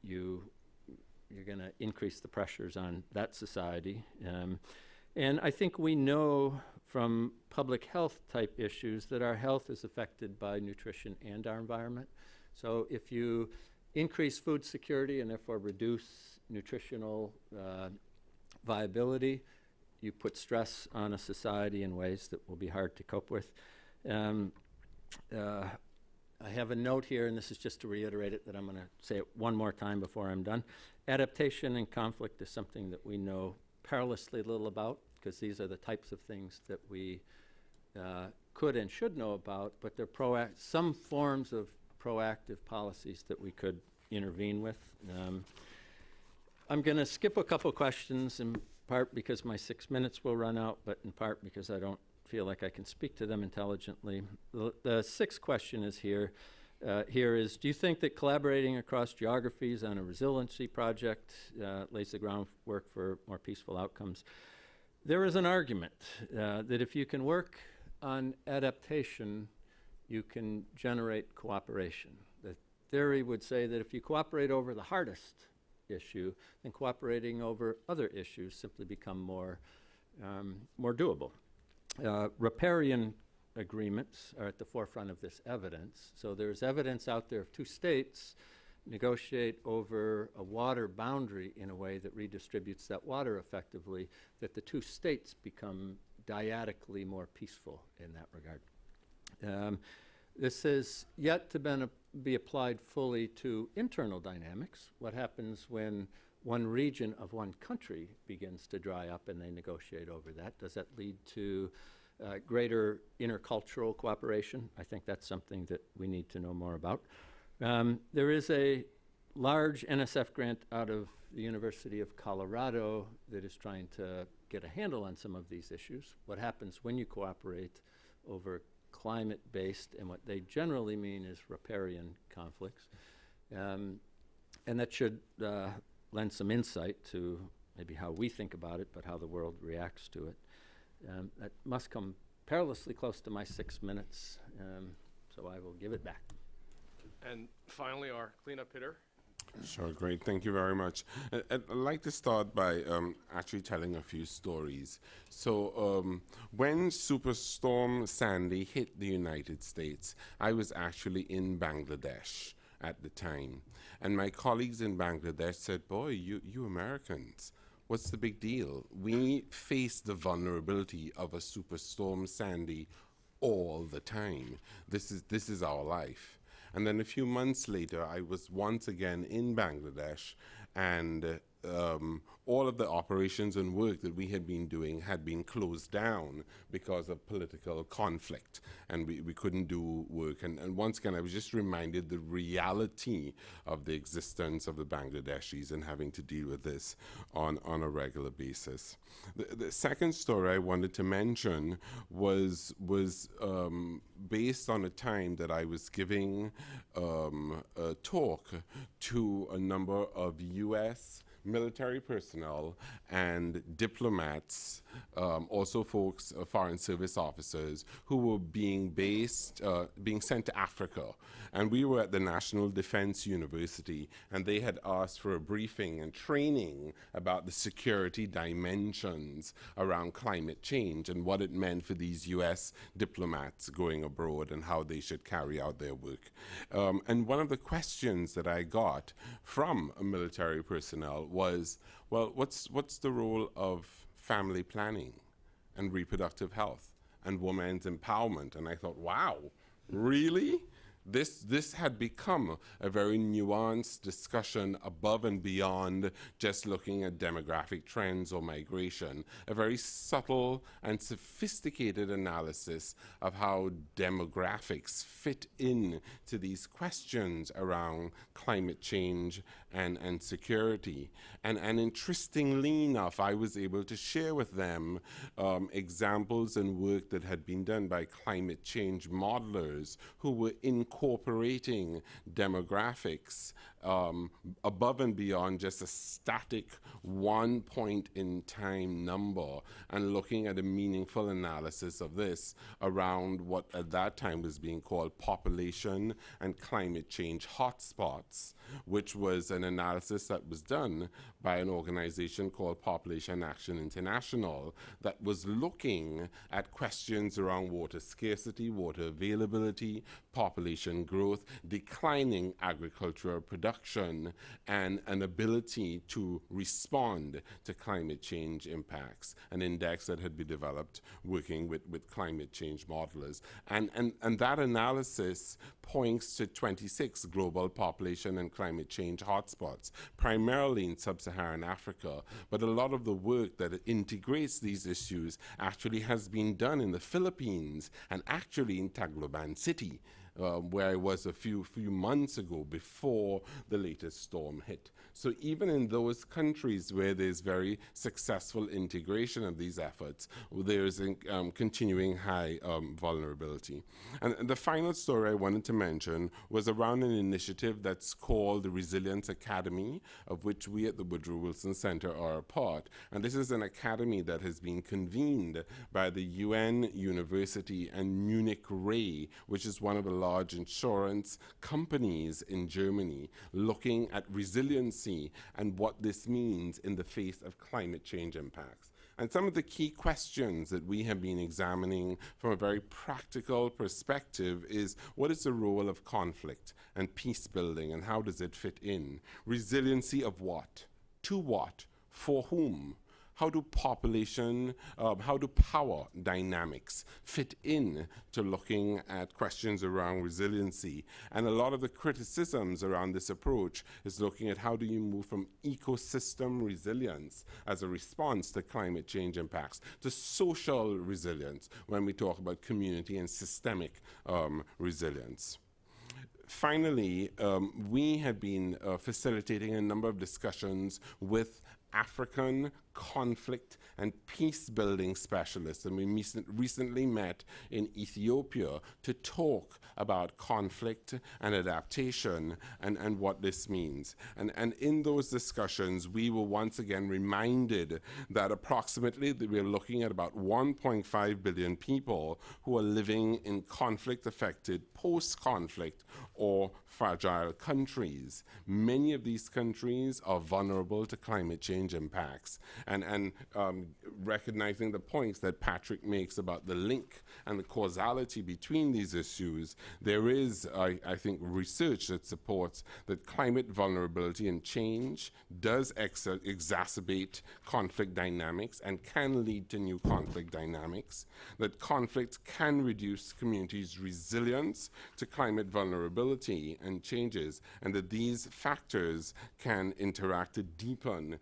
you're going to increase the pressures on that society. And I think we know from public health type issues that our health is affected by nutrition and our environment. So if you increase food security and therefore reduce nutritional viability, you put stress on a society in ways that will be hard to cope with. I have a note here, and this is just to reiterate it, that I'm going to say it one more time before I'm done. Adaptation and conflict is something that we know perilously little about, because these are the types of things that we could and should know about, but they're some forms of proactive policies that we could intervene with. I'm going to skip a couple questions, in part because my 6 minutes will run out, but in part because I don't feel like I can speak to them intelligently. The sixth question is here is, do you think that collaborating across geographies on a resiliency project lays the groundwork for more peaceful outcomes? There is an argument that if you can work on adaptation, you can generate cooperation. The theory would say that if you cooperate over the hardest issue, then cooperating over other issues simply become more doable. Riparian agreements are at the forefront of this evidence. So there's evidence out there of two states negotiate over a water boundary in a way that redistributes that water effectively, that the two states become dyadically more peaceful in that regard. This has yet to be applied fully to internal dynamics. What happens when one region of one country begins to dry up and they negotiate over that? Does that lead to greater intercultural cooperation? I think that's something that we need to know more about. There is a large NSF grant out of the University of Colorado that is trying to get a handle on some of these issues. What happens when you cooperate over climate-based, and what they generally mean is riparian conflicts. And that should lend some insight to maybe how we think about it, but how the world reacts to it. That must come perilously close to my 6 minutes, so I will give it back. And finally, our cleanup hitter. Sure, great. Thank you very much. I'd like to start by actually telling a few stories. So when Superstorm Sandy hit the United States, I was actually in Bangladesh at the time. And my colleagues in Bangladesh said, boy, you Americans, what's the big deal? We face the vulnerability of a Superstorm Sandy all the time. This is our life. And then a few months later, I was once again in Bangladesh, and all of the operations and work that we had been doing had been closed down because of political conflict, and we couldn't do work. And once again, I was just reminded the reality of the existence of the Bangladeshis and having to deal with this on a regular basis. The second story I wanted to mention was based on a time that I was giving a talk to a number of U.S. military personnel and diplomats, also folks, foreign service officers, who were being sent to Africa. And we were at the National Defense University, and they had asked for a briefing and training about the security dimensions around climate change and what it meant for these U.S. diplomats going abroad and how they should carry out their work. And one of the questions that I got from military personnel was, well, what's the role of family planning and reproductive health and women's empowerment? And I thought, wow, really? This had become a very nuanced discussion above and beyond just looking at demographic trends or migration, a very subtle and sophisticated analysis of how demographics fit in to these questions around climate change and security. And interestingly enough, I was able to share with them examples and work that had been done by climate change modelers who were incorporating demographics above and beyond just a static 1 point in time number, and looking at a meaningful analysis of this around what at that time was being called population and climate change hotspots, which was an analysis that was done by an organization called Population Action International that was looking at questions around water scarcity, water availability, population growth, declining agricultural production, and an ability to respond to climate change impacts, an index that had been developed working with climate change modelers. And that analysis points to 26 global population and climate change hotspots, primarily in sub-Saharan Africa. But a lot of the work that integrates these issues actually has been done in the Philippines and actually in Tacloban City, where I was a few months ago before the latest storm hit. So even in those countries where there's very successful integration of these efforts, there's continuing high vulnerability. And the final story I wanted to mention was around an initiative that's called the Resilience Academy, of which we at the Woodrow Wilson Center are a part. And this is an academy that has been convened by the UN University and Munich Re, which is one of the large insurance companies in Germany, looking at resiliency and what this means in the face of climate change impacts. And some of the key questions that we have been examining from a very practical perspective is, what is the role of conflict and peace building, and how does it fit in? Resiliency of what? To what? For whom? How do power dynamics fit in to looking at questions around resiliency? And a lot of the criticisms around this approach is looking at how do you move from ecosystem resilience as a response to climate change impacts to social resilience when we talk about community and systemic resilience. Finally, we have been facilitating a number of discussions with African conflict and peace-building specialists, and we recently met in Ethiopia to talk about conflict and adaptation and what this means. And in those discussions, we were once again reminded that approximately we're looking at about 1.5 billion people who are living in conflict-affected, post-conflict, or fragile countries. Many of these countries are vulnerable to climate change impacts. And recognizing the points that Patrick makes about the link and the causality between these issues, there is, I think, research that supports that climate vulnerability and change does exacerbate conflict dynamics and can lead to new conflict dynamics, that conflict can reduce communities' resilience to climate vulnerability and changes, and that these factors can interact to deepen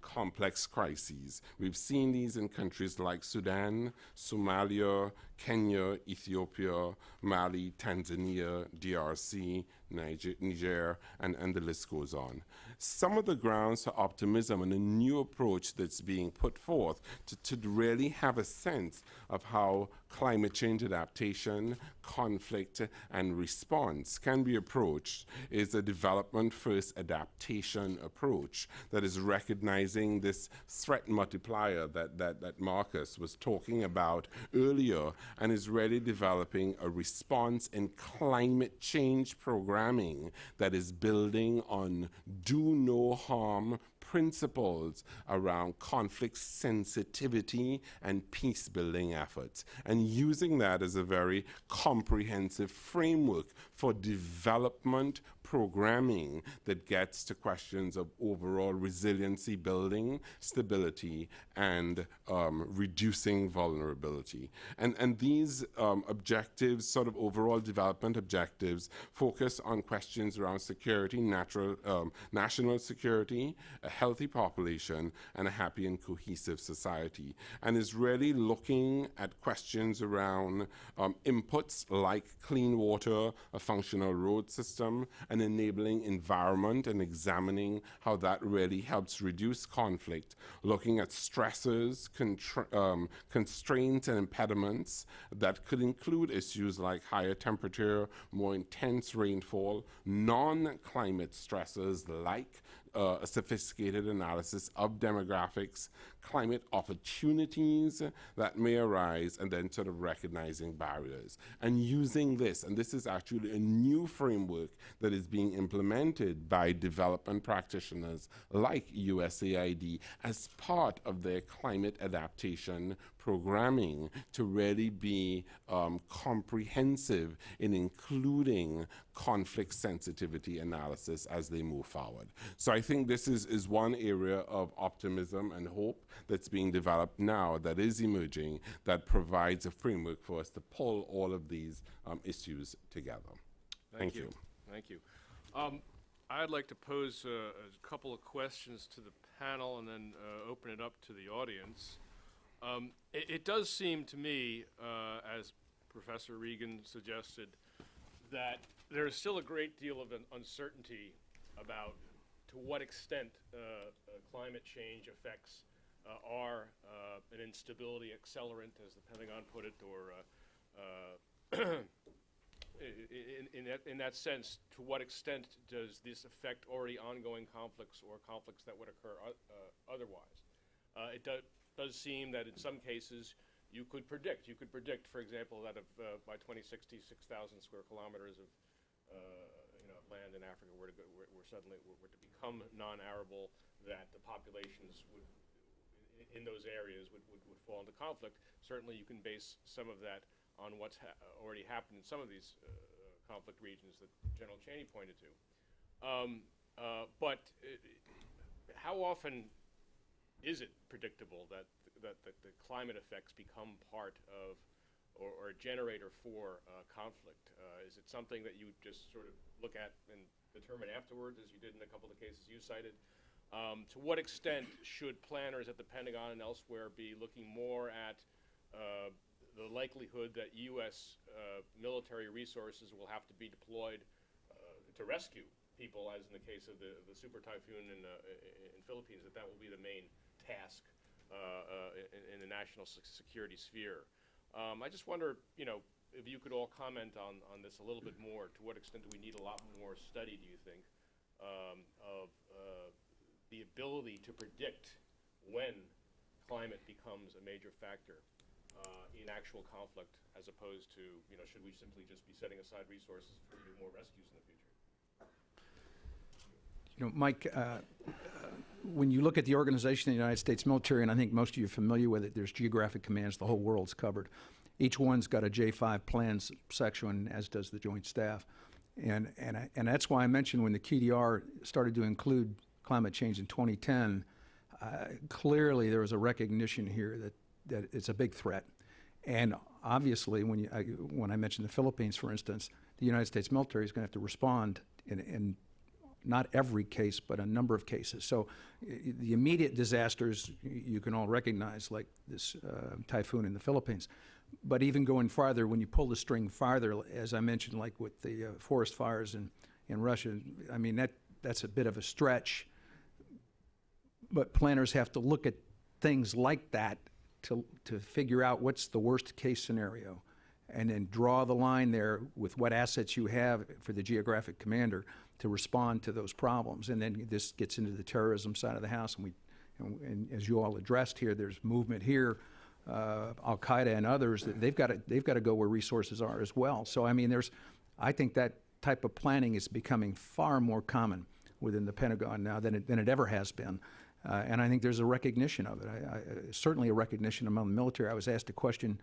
complex crises. We've seen these in countries like Sudan, Somalia, Kenya, Ethiopia, Mali, Tanzania, DRC, Niger, and the list goes on. Some of the grounds for optimism and a new approach that's being put forth to really have a sense of how climate change adaptation, conflict, and response can be approached is a development-first adaptation approach that is recognizing this threat multiplier that Marcus was talking about earlier, and is really developing a response in climate change programming that is building on do no harm principles around conflict sensitivity and peace building efforts, and using that as a very comprehensive framework for development programming that gets to questions of overall resiliency building, stability, and reducing vulnerability. And these objectives, sort of overall development objectives, focus on questions around security, national security, a healthy population, and a happy and cohesive society, and is really looking at questions around inputs like clean water, a functional road system, an enabling environment, and examining how that really helps reduce conflict, looking at stressors, constraints, and impediments that could include issues like higher temperature, more intense rainfall, non-climate stressors like a sophisticated analysis of demographics, climate opportunities that may arise, and then sort of recognizing barriers. And using this, and this is actually a new framework that is being implemented by development practitioners like USAID as part of their climate adaptation programming to really be comprehensive in including conflict sensitivity analysis as they move forward. So I think this is one area of optimism and hope that's being developed now, that is emerging, that provides a framework for us to pull all of these issues together. Thank you. Thank you. I'd like to pose a couple of questions to the panel and then open it up to the audience. It does seem to me, as Professor Regan suggested, that there is still a great deal of uncertainty about to what extent climate change affects are an instability accelerant, as the Pentagon put it, or in that sense, to what extent does this affect already ongoing conflicts or conflicts that would occur otherwise? It does seem that in some cases you could predict, for example, that if by 2060, 6,000 square kilometers of land in Africa were to become non-arable, that the populations would, in those areas would fall into conflict. Certainly you can base some of that on what's already happened in some of these conflict regions that General Cheney pointed to. But how often is it predictable that the climate effects become part of or a generator for conflict? Is it something that you just sort of look at and determine afterwards, as you did in a couple of the cases you cited? To what extent should planners at the Pentagon and elsewhere be looking more at the likelihood that U.S. military resources will have to be deployed to rescue people, as in the case of the super typhoon in Philippines, that will be the main task in the national security sphere? I just wonder, if you could all comment on this a little bit more. To what extent do we need a lot more study, do you think, of the ability to predict when climate becomes a major factor in actual conflict, as opposed to, should we simply just be setting aside resources for do more rescues in the future? Mike, when you look at the organization of the United States military, and I think most of you are familiar with it, there's geographic commands, the whole world's covered. Each one's got a J5 plans section, as does the Joint Staff. And that's why I mentioned when the QDR started to include climate change in 2010, clearly there was a recognition here that it's a big threat. And obviously, when I mentioned the Philippines, for instance, the United States military is going to have to respond in not every case, but a number of cases. So the immediate disasters you can all recognize, like this typhoon in the Philippines. But even going farther, when you pull the string farther, as I mentioned, like with the forest fires in Russia, I mean, that's a bit of a stretch. But planners have to look at things like that to figure out what's the worst case scenario, and then draw the line there with what assets you have for the geographic commander to respond to those problems. And then this gets into the terrorism side of the house, and as you all addressed here, there's movement here. Al-Qaeda and others, they've got to go where resources are as well. So I mean, I think that type of planning is becoming far more common. within the Pentagon now than it ever has been. And I think there's a recognition of it. Certainly a recognition among the military. I was asked a question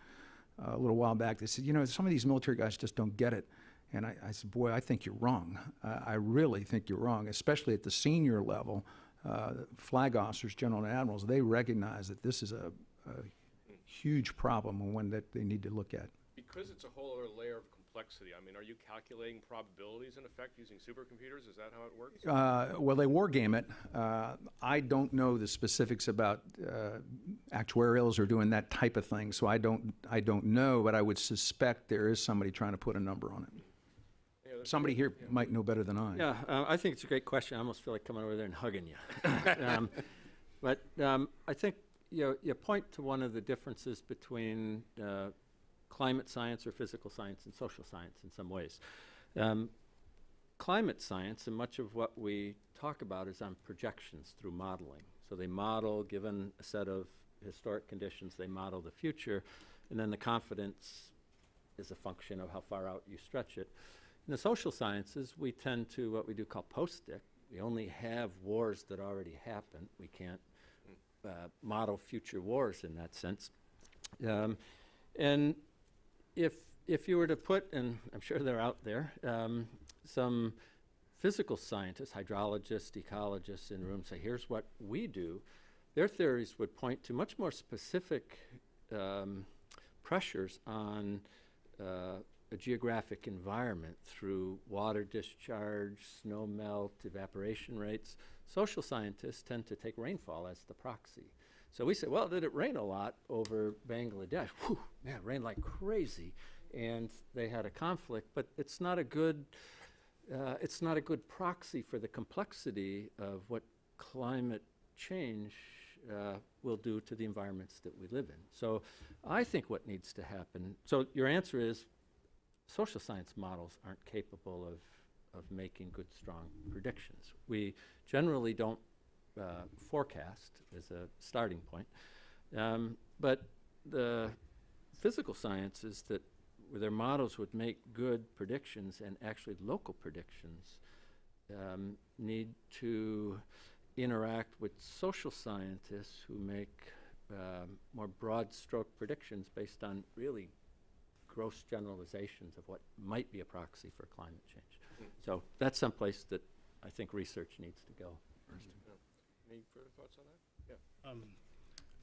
a little while back. They said, some of these military guys just don't get it. And I said, boy, I think you're wrong. I really think you're wrong, especially at the senior level. Flag officers, general and admirals, they recognize that this is a huge problem and one that they need to look at. Because it's a whole other layer of complexity, I mean, are you calculating probabilities in effect using supercomputers? Is that how it works? Well, they war game it. I don't know the specifics about actuarials or doing that type of thing, so I don't know, but I would suspect there is somebody trying to put a number on it. Somebody here might know better than I. Yeah, I think it's a great question. I almost feel like coming over there and hugging you. But I think you point to one of the differences between climate science or physical science and social science in some ways. Climate science, and much of what we talk about, is on projections through modeling. So they model, given a set of historic conditions, they model the future, and then the confidence is a function of how far out you stretch it. In the social sciences, we tend to what we do call post-stick. We only have wars that already happened. We can't model future wars in that sense. And if you were to put, and I'm sure they're out there, some physical scientists, hydrologists, ecologists in a room, say, here's what we do, their theories would point to much more specific pressures on a geographic environment through water discharge, snow melt, evaporation rates. Social scientists tend to take rainfall as the proxy. So we say, well, did it rain a lot over Bangladesh? Whew, man, it rained like crazy. And they had a conflict, but it's not a good proxy for the complexity of what climate change will do to the environments that we live in. So I think what needs to happen, so your answer is social science models aren't capable of making good, strong predictions. We generally don't forecast as a starting point. But the physical sciences that their models would make good predictions and actually local predictions need to interact with social scientists who make more broad stroke predictions based on really gross generalizations of what might be a proxy for climate change. So that's someplace that I think research needs to go first. Any further thoughts on that?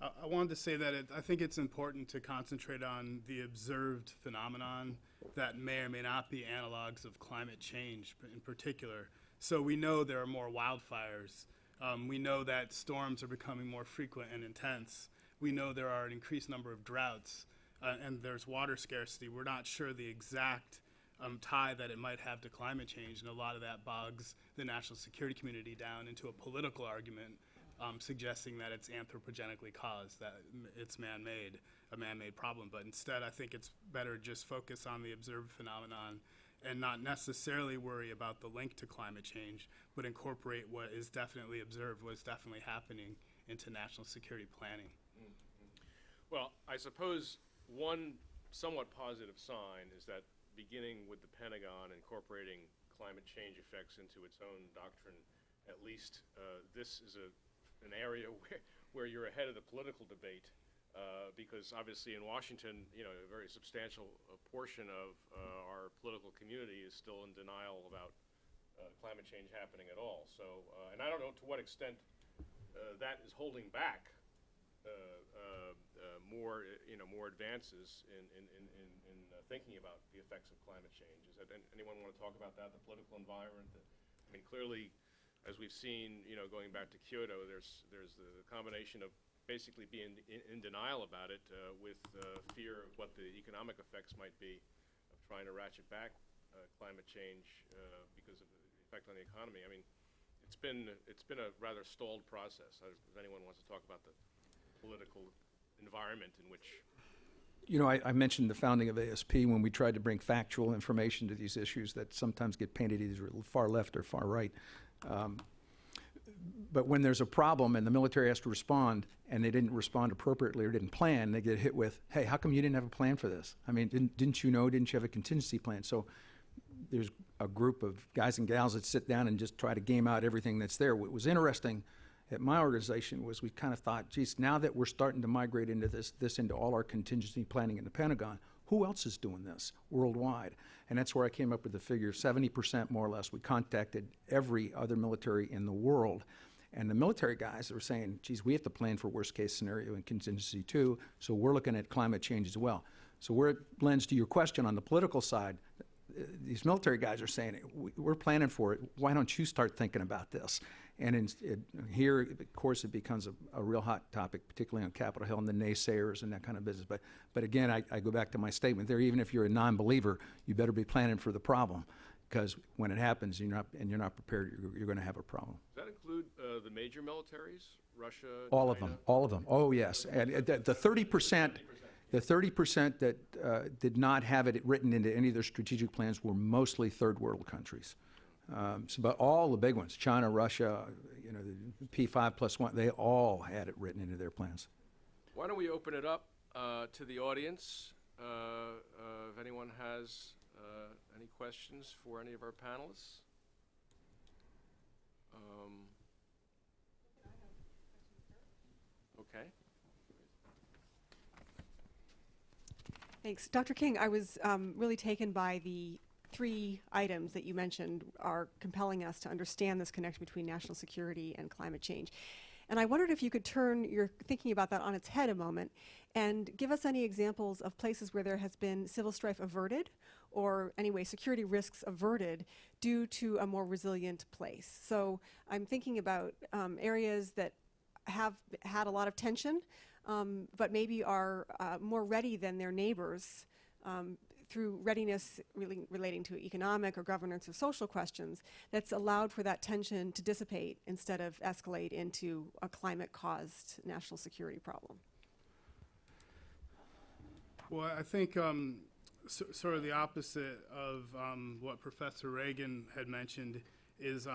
Yeah. I wanted to say that I think it's important to concentrate on the observed phenomenon that may or may not be analogs of climate change in particular. So we know there are more wildfires. We know that storms are becoming more frequent and intense. We know there are an increased number of droughts, and there's water scarcity. We're not sure the exact tie that it might have to climate change, and a lot of that bogs the national security community down into a political argument suggesting that it's anthropogenically caused, that it's man-made, a man-made problem. But instead, I think it's better just focus on the observed phenomenon and not necessarily worry about the link to climate change, but incorporate what is definitely observed, what is definitely happening into national security planning. Well, I suppose one somewhat positive sign is that beginning with the Pentagon incorporating climate change effects into its own doctrine, at least this is an area where you're ahead of the political debate, because obviously in Washington, a very substantial portion of our political community is still in denial about climate change happening at all. So, and I don't know to what extent that is holding back more advances in thinking about the effects of climate change. Is that anyone want to talk about that? The political environment. I mean, clearly, as we've seen, going back to Kyoto, there's the combination of basically being in denial about it with fear of what the economic effects might be of trying to ratchet back climate change because of the effect on the economy. I mean, it's been a rather stalled process. If anyone wants to talk about the political environment in which. I mentioned the founding of ASP when we tried to bring factual information to these issues that sometimes get painted either far left or far right. But when there's a problem and the military has to respond and they didn't respond appropriately or didn't plan, they get hit with, hey, how come you didn't have a plan for this? I mean, didn't you know? Didn't you have a contingency plan? So there's a group of guys and gals that sit down and just try to game out everything that's there. What was interesting at my organization was we kind of thought, geez, now that we're starting to migrate into this into all our contingency planning in the Pentagon, who else is doing this worldwide? And that's where I came up with the figure, 70% more or less. We contacted every other military in the world. And the military guys were saying, geez, we have to plan for worst case scenario and contingency too, so we're looking at climate change as well. So where it blends to your question on the political side, these military guys are saying, we're planning for it, why don't you start thinking about this? And here, of course, it becomes a real hot topic, particularly on Capitol Hill and the naysayers and that kind of business. But again, I go back to my statement there, even if you're a non-believer, you better be planning for the problem, because when it happens and you're not prepared, you're going to have a problem. Does that include the major militaries, Russia, All China? all of them. Oh, yes. And the 30%. The 30% that did not have it written into any of their strategic plans were mostly third world countries. But all the big ones, China, Russia, the P5+1, they all had it written into their plans. Why don't we open it up to the audience? If anyone has any questions for any of our panelists? Okay. Thanks. Dr. King, I was really taken by the 3 items that you mentioned are compelling us to understand this connection between national security and climate change. And I wondered if you could turn your thinking about that on its head a moment and give us any examples of places where there has been civil strife averted, or anyway, security risks averted due to a more resilient place. So I'm thinking about areas that have had a lot of tension, but maybe are more ready than their neighbors through readiness relating to economic or governance or social questions, that's allowed for that tension to dissipate instead of escalate into a climate-caused national security problem. Well, I think sort of the opposite of what Professor Reagan had mentioned is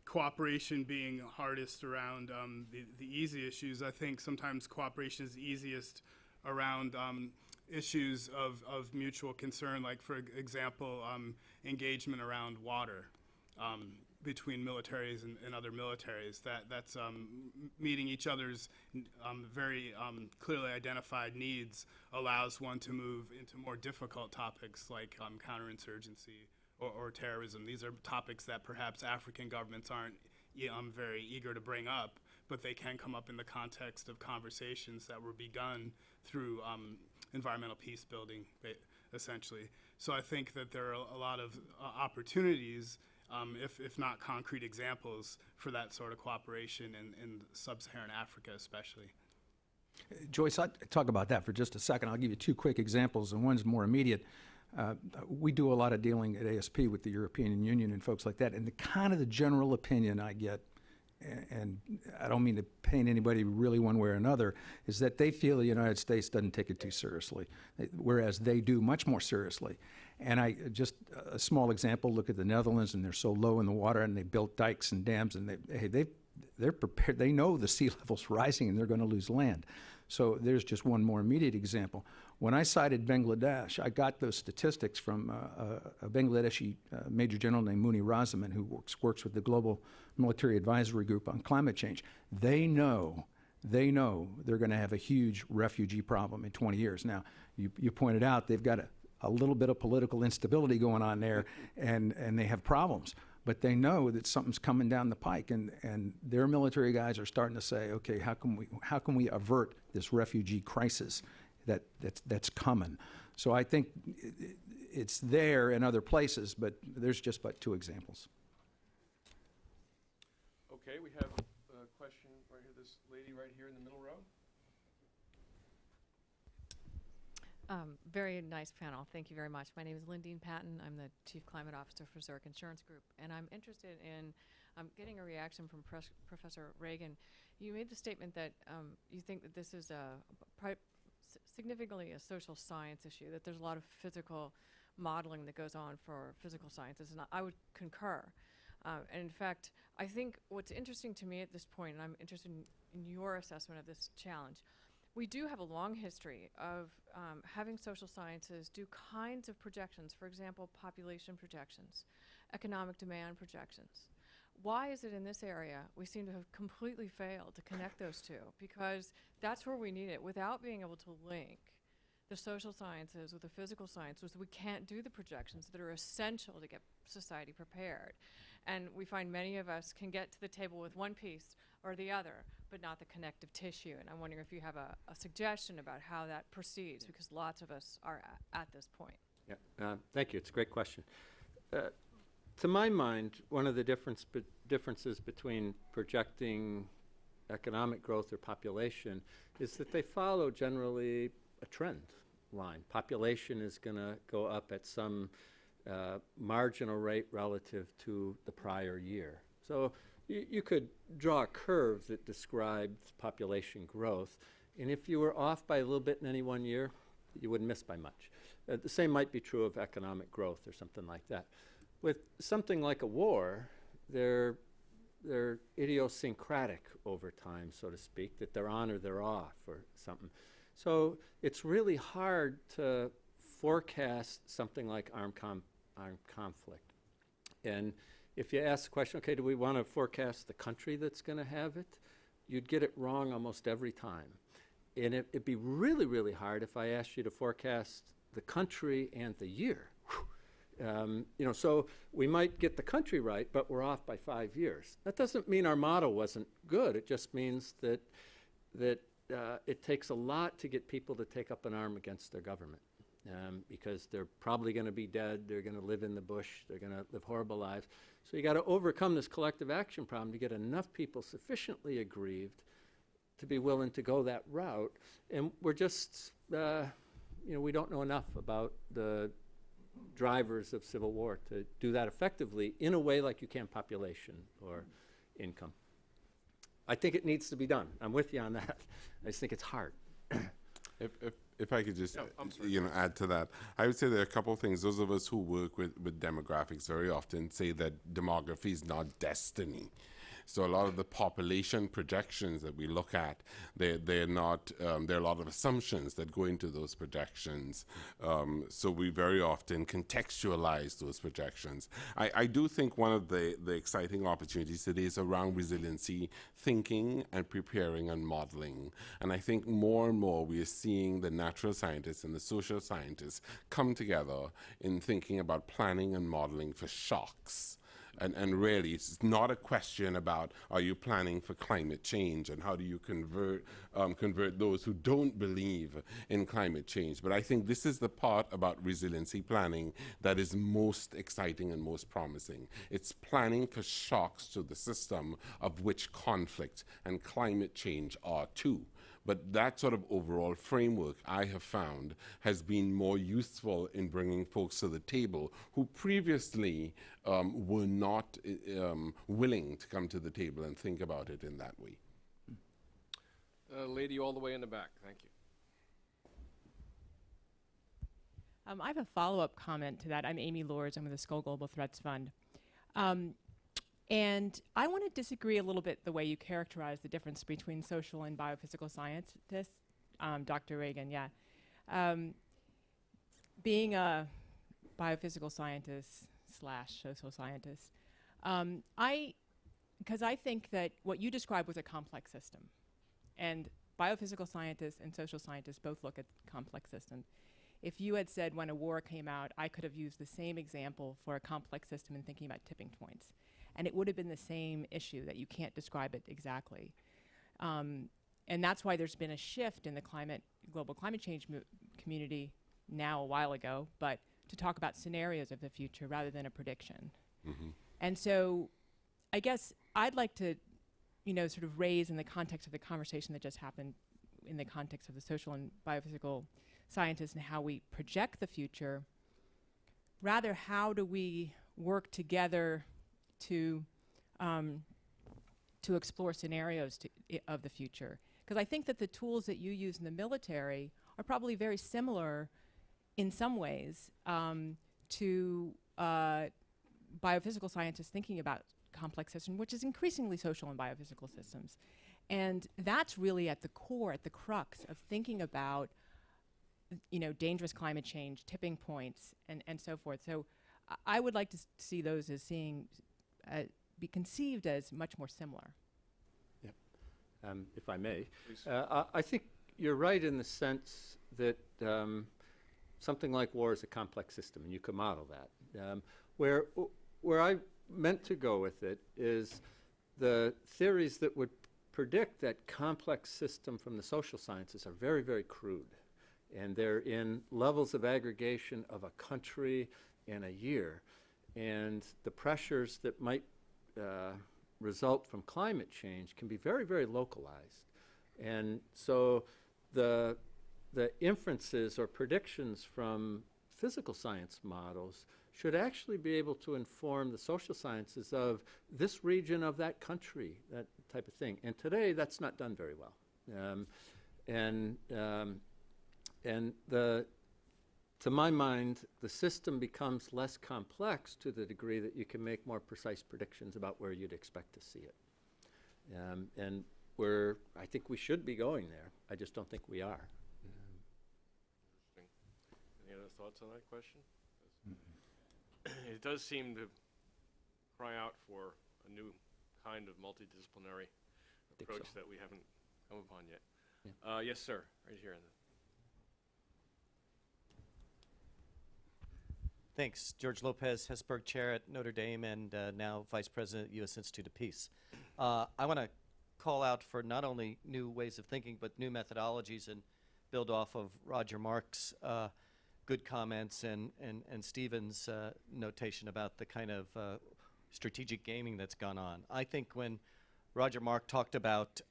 cooperation being hardest around the easy issues. I think sometimes cooperation is easiest around issues of mutual concern, like, for example, engagement around water between militaries and other militaries. That's meeting each other's very clearly identified needs allows one to move into more difficult topics like counterinsurgency or terrorism. These are topics that perhaps African governments aren't very eager to bring up, but they can come up in the context of conversations that were begun through environmental peace building, essentially. So I think that there are a lot of opportunities, if not concrete examples, for that sort of cooperation in sub-Saharan Africa especially. Joyce, I'll talk about that for just a second. I'll give you 2 quick examples, and one's more immediate. We do a lot of dealing at ASP with the European Union and folks like that, and the general opinion I get, and I don't mean to paint anybody really one way or another, is that they feel the United States doesn't take it too seriously, whereas they do much more seriously. And just a small example, look at the Netherlands, and they're so low in the water, and they built dikes and dams, and they're prepared. They know the sea level's rising, and they're going to lose land. So there's just one more immediate example. When I cited Bangladesh, I got those statistics from a Bangladeshi Major General named Muni Razaman, who works with the Global Military Advisory Group on climate change. They know they're going to have a huge refugee problem in 20 years. Now, you pointed out they've got a little bit of political instability going on there, and they have problems. But they know that something's coming down the pike, and their military guys are starting to say, okay, how can we avert this refugee crisis that's coming? So I think it's there in other places, but there's just but 2 examples. Okay, we have a question right here, this lady right here in the middle row. Very nice panel. Thank you very much. My name is Lindeen Patton. I'm the Chief Climate Officer for Zurich Insurance Group, and I'm interested in getting a reaction from Professor Reagan. You made the statement that you think that this is significantly a social science issue, that there's a lot of physical modeling that goes on for physical sciences, and I would concur. And in fact, I think what's interesting to me at this point, and I'm interested in your assessment of this challenge, we do have a long history of having social sciences do kinds of projections, for example, population projections, economic demand projections. Why is it in this area we seem to have completely failed to connect those two? Because that's where we need it. Without being able to link the social sciences with the physical sciences, we can't do the projections that are essential to get society prepared. And we find many of us can get to the table with one piece or the other, but not the connective tissue. And I'm wondering if you have a suggestion about how that proceeds, because lots of us are at this point. Yeah, thank you. It's a great question. To my mind, one of the differences between projecting economic growth or population is that they follow generally a trend line. Population is going to go up at some marginal rate relative to the prior year. So you could draw a curve that describes population growth, and if you were off by a little bit in any one year, you wouldn't miss by much. The same might be true of economic growth or something like that. With something like a war, they're idiosyncratic over time, so to speak, that they're on or they're off or something. So it's really hard to forecast something like armed conflict. And if you ask the question, okay, do we want to forecast the country that's going to have it? You'd get it wrong almost every time. And it'd be really, really hard if I asked you to forecast the country and the year. So we might get the country right, but we're off by 5 years. That doesn't mean our model wasn't good. It just means that it takes a lot to get people to take up an arm against their government, because they're probably going to be dead. They're going to live in the bush. They're going to live horrible lives. So you got to overcome this collective action problem to get enough people sufficiently aggrieved to be willing to go that route. And we're just, we don't know enough about the drivers of civil war to do that effectively in a way like you can population or income. I think it needs to be done. I'm with you on that. I just think it's hard. If I could just add to that, I would say there are a couple of things. Those of us who work with demographics very often say that demography is not destiny. So a lot of the population projections that we look at, they're not, there are a lot of assumptions that go into those projections. So we very often contextualize those projections. I do think one of the exciting opportunities today is around resiliency thinking and preparing and modeling. And I think more and more we are seeing the natural scientists and the social scientists come together in thinking about planning and modeling for shocks. And really, it's not a question about are you planning for climate change and how do you convert those who don't believe in climate change. But I think this is the part about resiliency planning that is most exciting and most promising. It's planning for shocks to the system, of which conflict and climate change are two. But that sort of overall framework, I have found, has been more useful in bringing folks to the table who previously were not willing to come to the table and think about it in that way. Lady all the way in the back, thank you. I have a follow-up comment to that. I'm Amy Lords. I'm with the Skull Global Threats Fund. And I want to disagree a little bit the way you characterize the difference between social and biophysical scientists, Dr. Reagan, yeah. Being a biophysical scientist / social scientist, because I think that what you described was a complex system. And biophysical scientists and social scientists both look at complex systems. If you had said when a war came out, I could have used the same example for a complex system in thinking about tipping points. And it would have been the same issue, that you can't describe it exactly. And that's why there's been a shift in the global climate change community now a while ago, but to talk about scenarios of the future rather than a prediction. Mm-hmm. And so I guess I'd like to, sort of raise in the context of the conversation that just happened in the context of the social and biophysical scientists and how we project the future, rather how do we work together to explore scenarios of the future. Because I think that the tools that you use in the military are probably very similar in some ways to biophysical scientists thinking about complex systems, which is increasingly social and biophysical systems. And that's really at the core, at the crux of thinking about, dangerous climate change, tipping points, and so forth. So I would like to see those as be conceived as much more similar. Yep. If I may. I think you're right in the sense that something like war is a complex system, and you can model that. Where I meant to go with it is the theories that would predict that complex system from the social sciences are very, very crude. And they're in levels of aggregation of a country and a year. And the pressures that might result from climate change can be very, very localized. And so the inferences or predictions from physical science models should actually be able to inform the social sciences of this region of that country, that type of thing. And today, that's not done very well. To my mind, the system becomes less complex to the degree that you can make more precise predictions about where you'd expect to see it. And I think we should be going there. I just don't think we are. Interesting. Any other thoughts on that question? It does seem to cry out for a new kind of multidisciplinary approach that we haven't come upon yet. Yeah. Yes, sir. Right here. Thanks. George Lopez, Hesburgh Chair at Notre Dame and now Vice President at U.S. Institute of Peace. I want to call out for not only new ways of thinking, but new methodologies and build off of Roger Mark's good comments and Stephen's notation about the kind of strategic gaming that's gone on. I think when Roger Mark talked about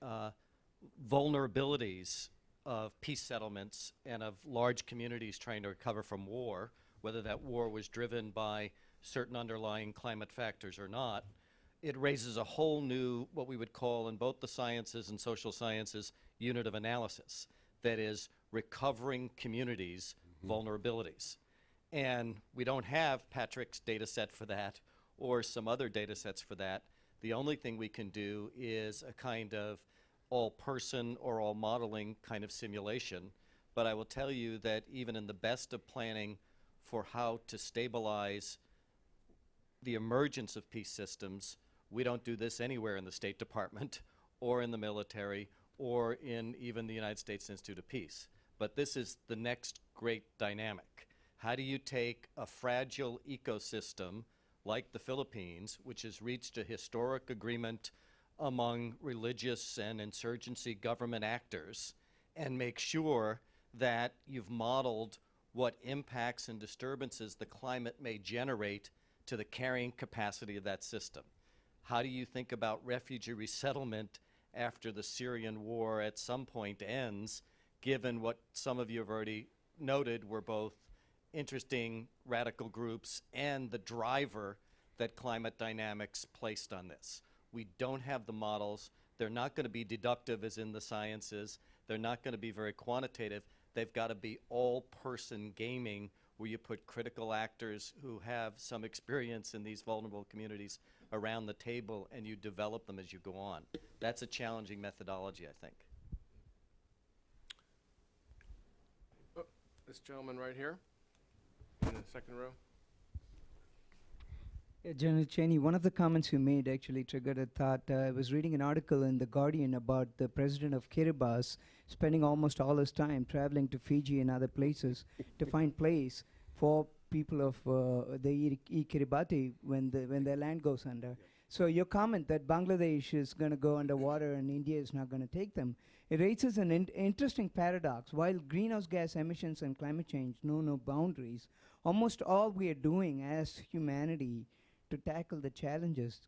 vulnerabilities of peace settlements and of large communities trying to recover from war, whether that war was driven by certain underlying climate factors or not, it raises a whole new, what we would call in both the sciences and social sciences, unit of analysis. That is, recovering communities' vulnerabilities. And we don't have Patrick's data set for that or some other data sets for that. The only thing we can do is a kind of all-person or all-modeling kind of simulation. But I will tell you that even in the best of planning for how to stabilize the emergence of peace systems, we don't do this anywhere in the State Department or in the military or in even the United States Institute of Peace. But this is the next great dynamic. How do you take a fragile ecosystem like the Philippines, which has reached a historic agreement among religious and insurgency government actors, and make sure that you've modeled what impacts and disturbances the climate may generate to the carrying capacity of that system? How do you think about refugee resettlement after the Syrian war at some point ends, given what some of you have already noted were both interesting radical groups and the driver that climate dynamics placed on this? We don't have the models. They're not going to be deductive as in the sciences. They're not going to be very quantitative. They've got to be all-person gaming where you put critical actors who have some experience in these vulnerable communities around the table and you develop them as you go on. That's a challenging methodology, I think. Oh, this gentleman right here in the second row. General Cheney, one of the comments you made actually triggered a thought. I was reading an article in The Guardian about the president of Kiribati spending almost all his time traveling to Fiji and other places to find place for people of the Kiribati when their land goes under. Yeah. So your comment that Bangladesh is going to go underwater and India is not going to take them, it raises an interesting paradox. While greenhouse gas emissions and climate change know no boundaries, almost all we are doing as humanity to tackle the challenges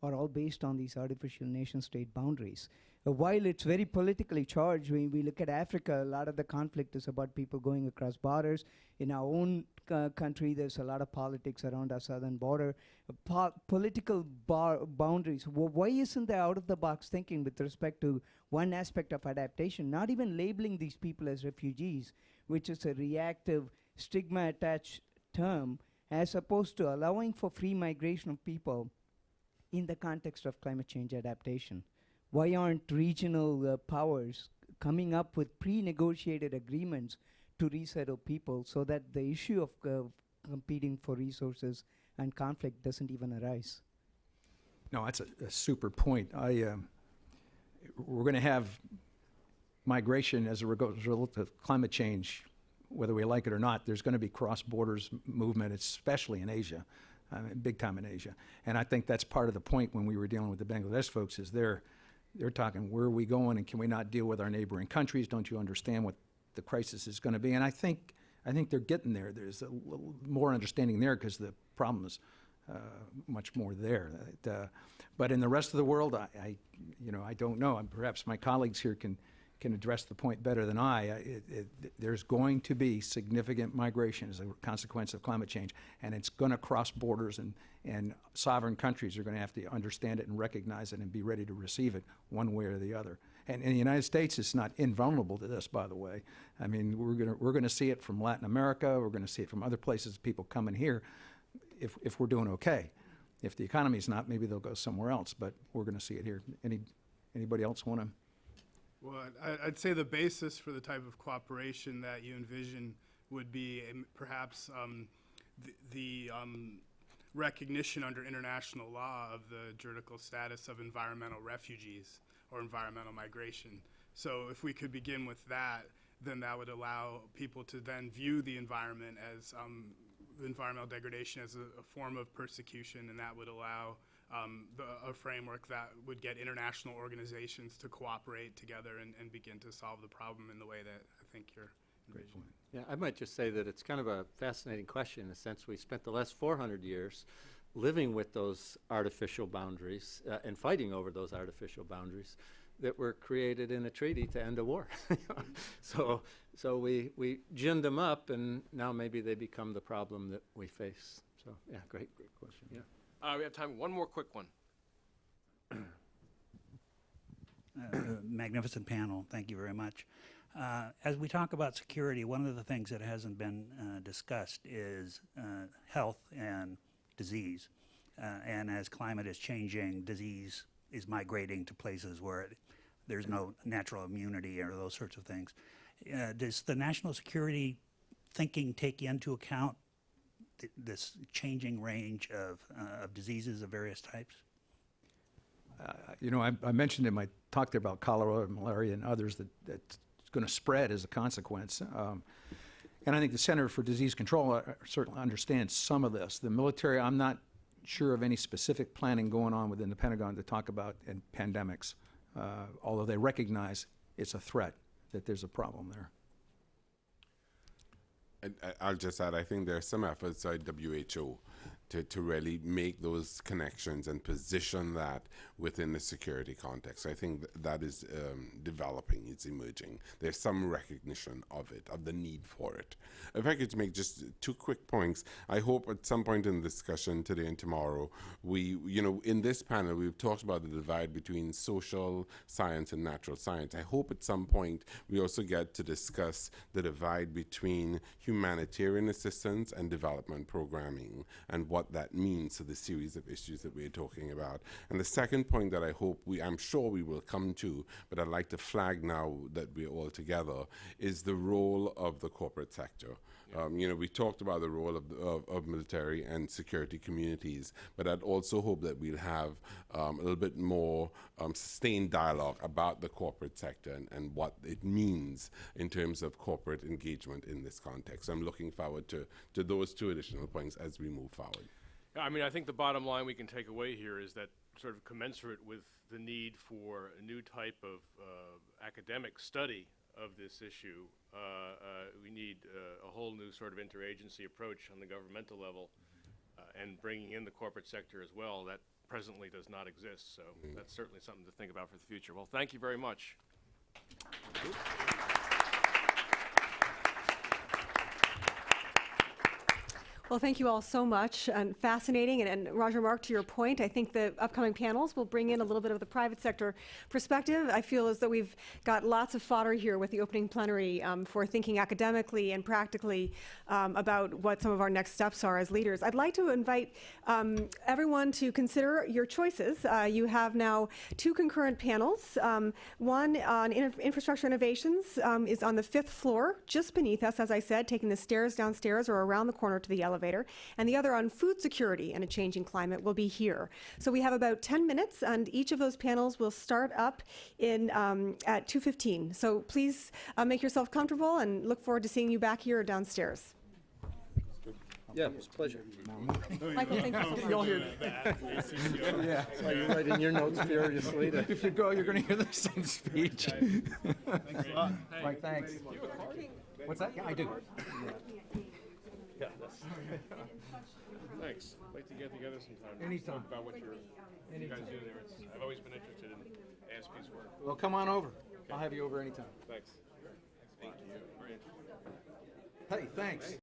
are all based on these artificial nation-state boundaries. While it's very politically charged, when we look at Africa, a lot of the conflict is about people going across borders. In our own country, there's a lot of politics around our southern border. Political boundaries. Why isn't there out-of-the-box thinking with respect to one aspect of adaptation, not even labeling these people as refugees, which is a reactive, stigma-attached term, as opposed to allowing for free migration of people in the context of climate change adaptation? Why aren't regional powers coming up with pre-negotiated agreements to resettle people so that the issue of competing for resources and conflict doesn't even arise? No, that's a super point. We're going to have migration as a result of climate change, whether we like it or not. There's going to be cross-borders movement, especially in Asia, big time in Asia. And I think that's part of the point when we were dealing with the Bangladesh folks is they're talking, where are we going and can we not deal with our neighboring countries? Don't you understand what the crisis is going to be? And I think they're getting there. There's a little more understanding there because the problem is much more there. But in the rest of the world, I don't know. And perhaps my colleagues here can address the point better than I. There's going to be significant migration as a consequence of climate change, and it's going to cross borders, and sovereign countries are going to have to understand it and recognize it and be ready to receive it one way or the other. And in the United States, it's not invulnerable to this, by the way. I mean, we're going to see it from Latin America. We're going to see it from other places, people coming here, if we're doing okay. If the economy's not, maybe they'll go somewhere else, but we're going to see it here. Anybody else want to? Well, I'd say the basis for the type of cooperation that you envision would be perhaps the recognition under international law of the juridical status of environmental refugees or environmental migration. So if we could begin with that, then that would allow people to then view the environment as environmental degradation as a form of persecution, and that would allow a framework that would get international organizations to cooperate together and begin to solve the problem in the way that I think you're envisioning. Yeah, I might just say that it's kind of a fascinating question in the sense we spent the last 400 years living with those artificial boundaries and fighting over those artificial boundaries that were created in a treaty to end a war. So we ginned them up, and now maybe they become the problem that we face. So yeah, great question. Yeah. We have time. One more quick one. Magnificent panel. Thank you very much. As we talk about security, one of the things that hasn't been discussed is health and disease. And as climate is changing, disease is migrating to places where there's no natural immunity or those sorts of things. Does the national security thinking take into account this changing range of diseases of various types? I mentioned in my talk there about cholera, malaria, and others that's going to spread as a consequence. And I think the Center for Disease Control certainly understands some of this. The military, I'm not sure of any specific planning going on within the Pentagon to talk about pandemics, although they recognize it's a threat, that there's a problem there. I'll just add, I think there are some efforts by WHO to really make those connections and position that within the security context. I think that is developing, it's emerging. There's some recognition of it, of the need for it. If I could make just 2 quick points, I hope at some point in the discussion today and tomorrow, in this panel, we've talked about the divide between social science and natural science. I hope at some point we also get to discuss the divide between humanitarian assistance and development programming and what that means to the series of issues that we're talking about. And the second point that I hope I'm sure we will come to, but I'd like to flag now that we're all together, is the role of the corporate sector. We talked about the role of military and security communities, but I'd also hope that we'll have a little bit more sustained dialogue about the corporate sector and what it means in terms of corporate engagement in this context. I'm looking forward to those 2 additional points as we move forward. Yeah, I mean, I think the bottom line we can take away here is that sort of commensurate with the need for a new type of academic study of this issue, we need a whole new sort of interagency approach on the governmental level and bringing in the corporate sector as well. That presently does not exist, so that's certainly something to think about for the future. Well, thank you very much. Well, thank you all so much, and fascinating. And Roger Mark, to your point, I think the upcoming panels will bring in a little bit of the private sector perspective. I feel as though we've got lots of fodder here with the opening plenary for thinking academically and practically about what some of our next steps are as leaders. I'd like to invite everyone to consider your choices. You have now 2 concurrent panels. One on infrastructure innovations is on the 5th floor, just beneath us, as I said, taking the stairs downstairs or around the corner to the elevator. And the other on food security and a changing climate will be here. So we have about 10 minutes, and each of those panels will start up in at 2:15. So please make yourself comfortable, and look forward to seeing you back here or downstairs. Yeah, it's a pleasure. Michael, thank you so much. You'll hear yeah. So you're writing your notes furiously. If you go, you're going to hear the same speech. Thanks a lot. Mike, thanks. You a card? What's that? Yeah, I do. Yeah. Thanks. I'd like to get together sometime. Anytime. Talk about what you guys do there. I've always been interested in ASP's work. Well, come on over. I'll have you over anytime. Thanks. Thank you. Very interesting. Hey, thanks.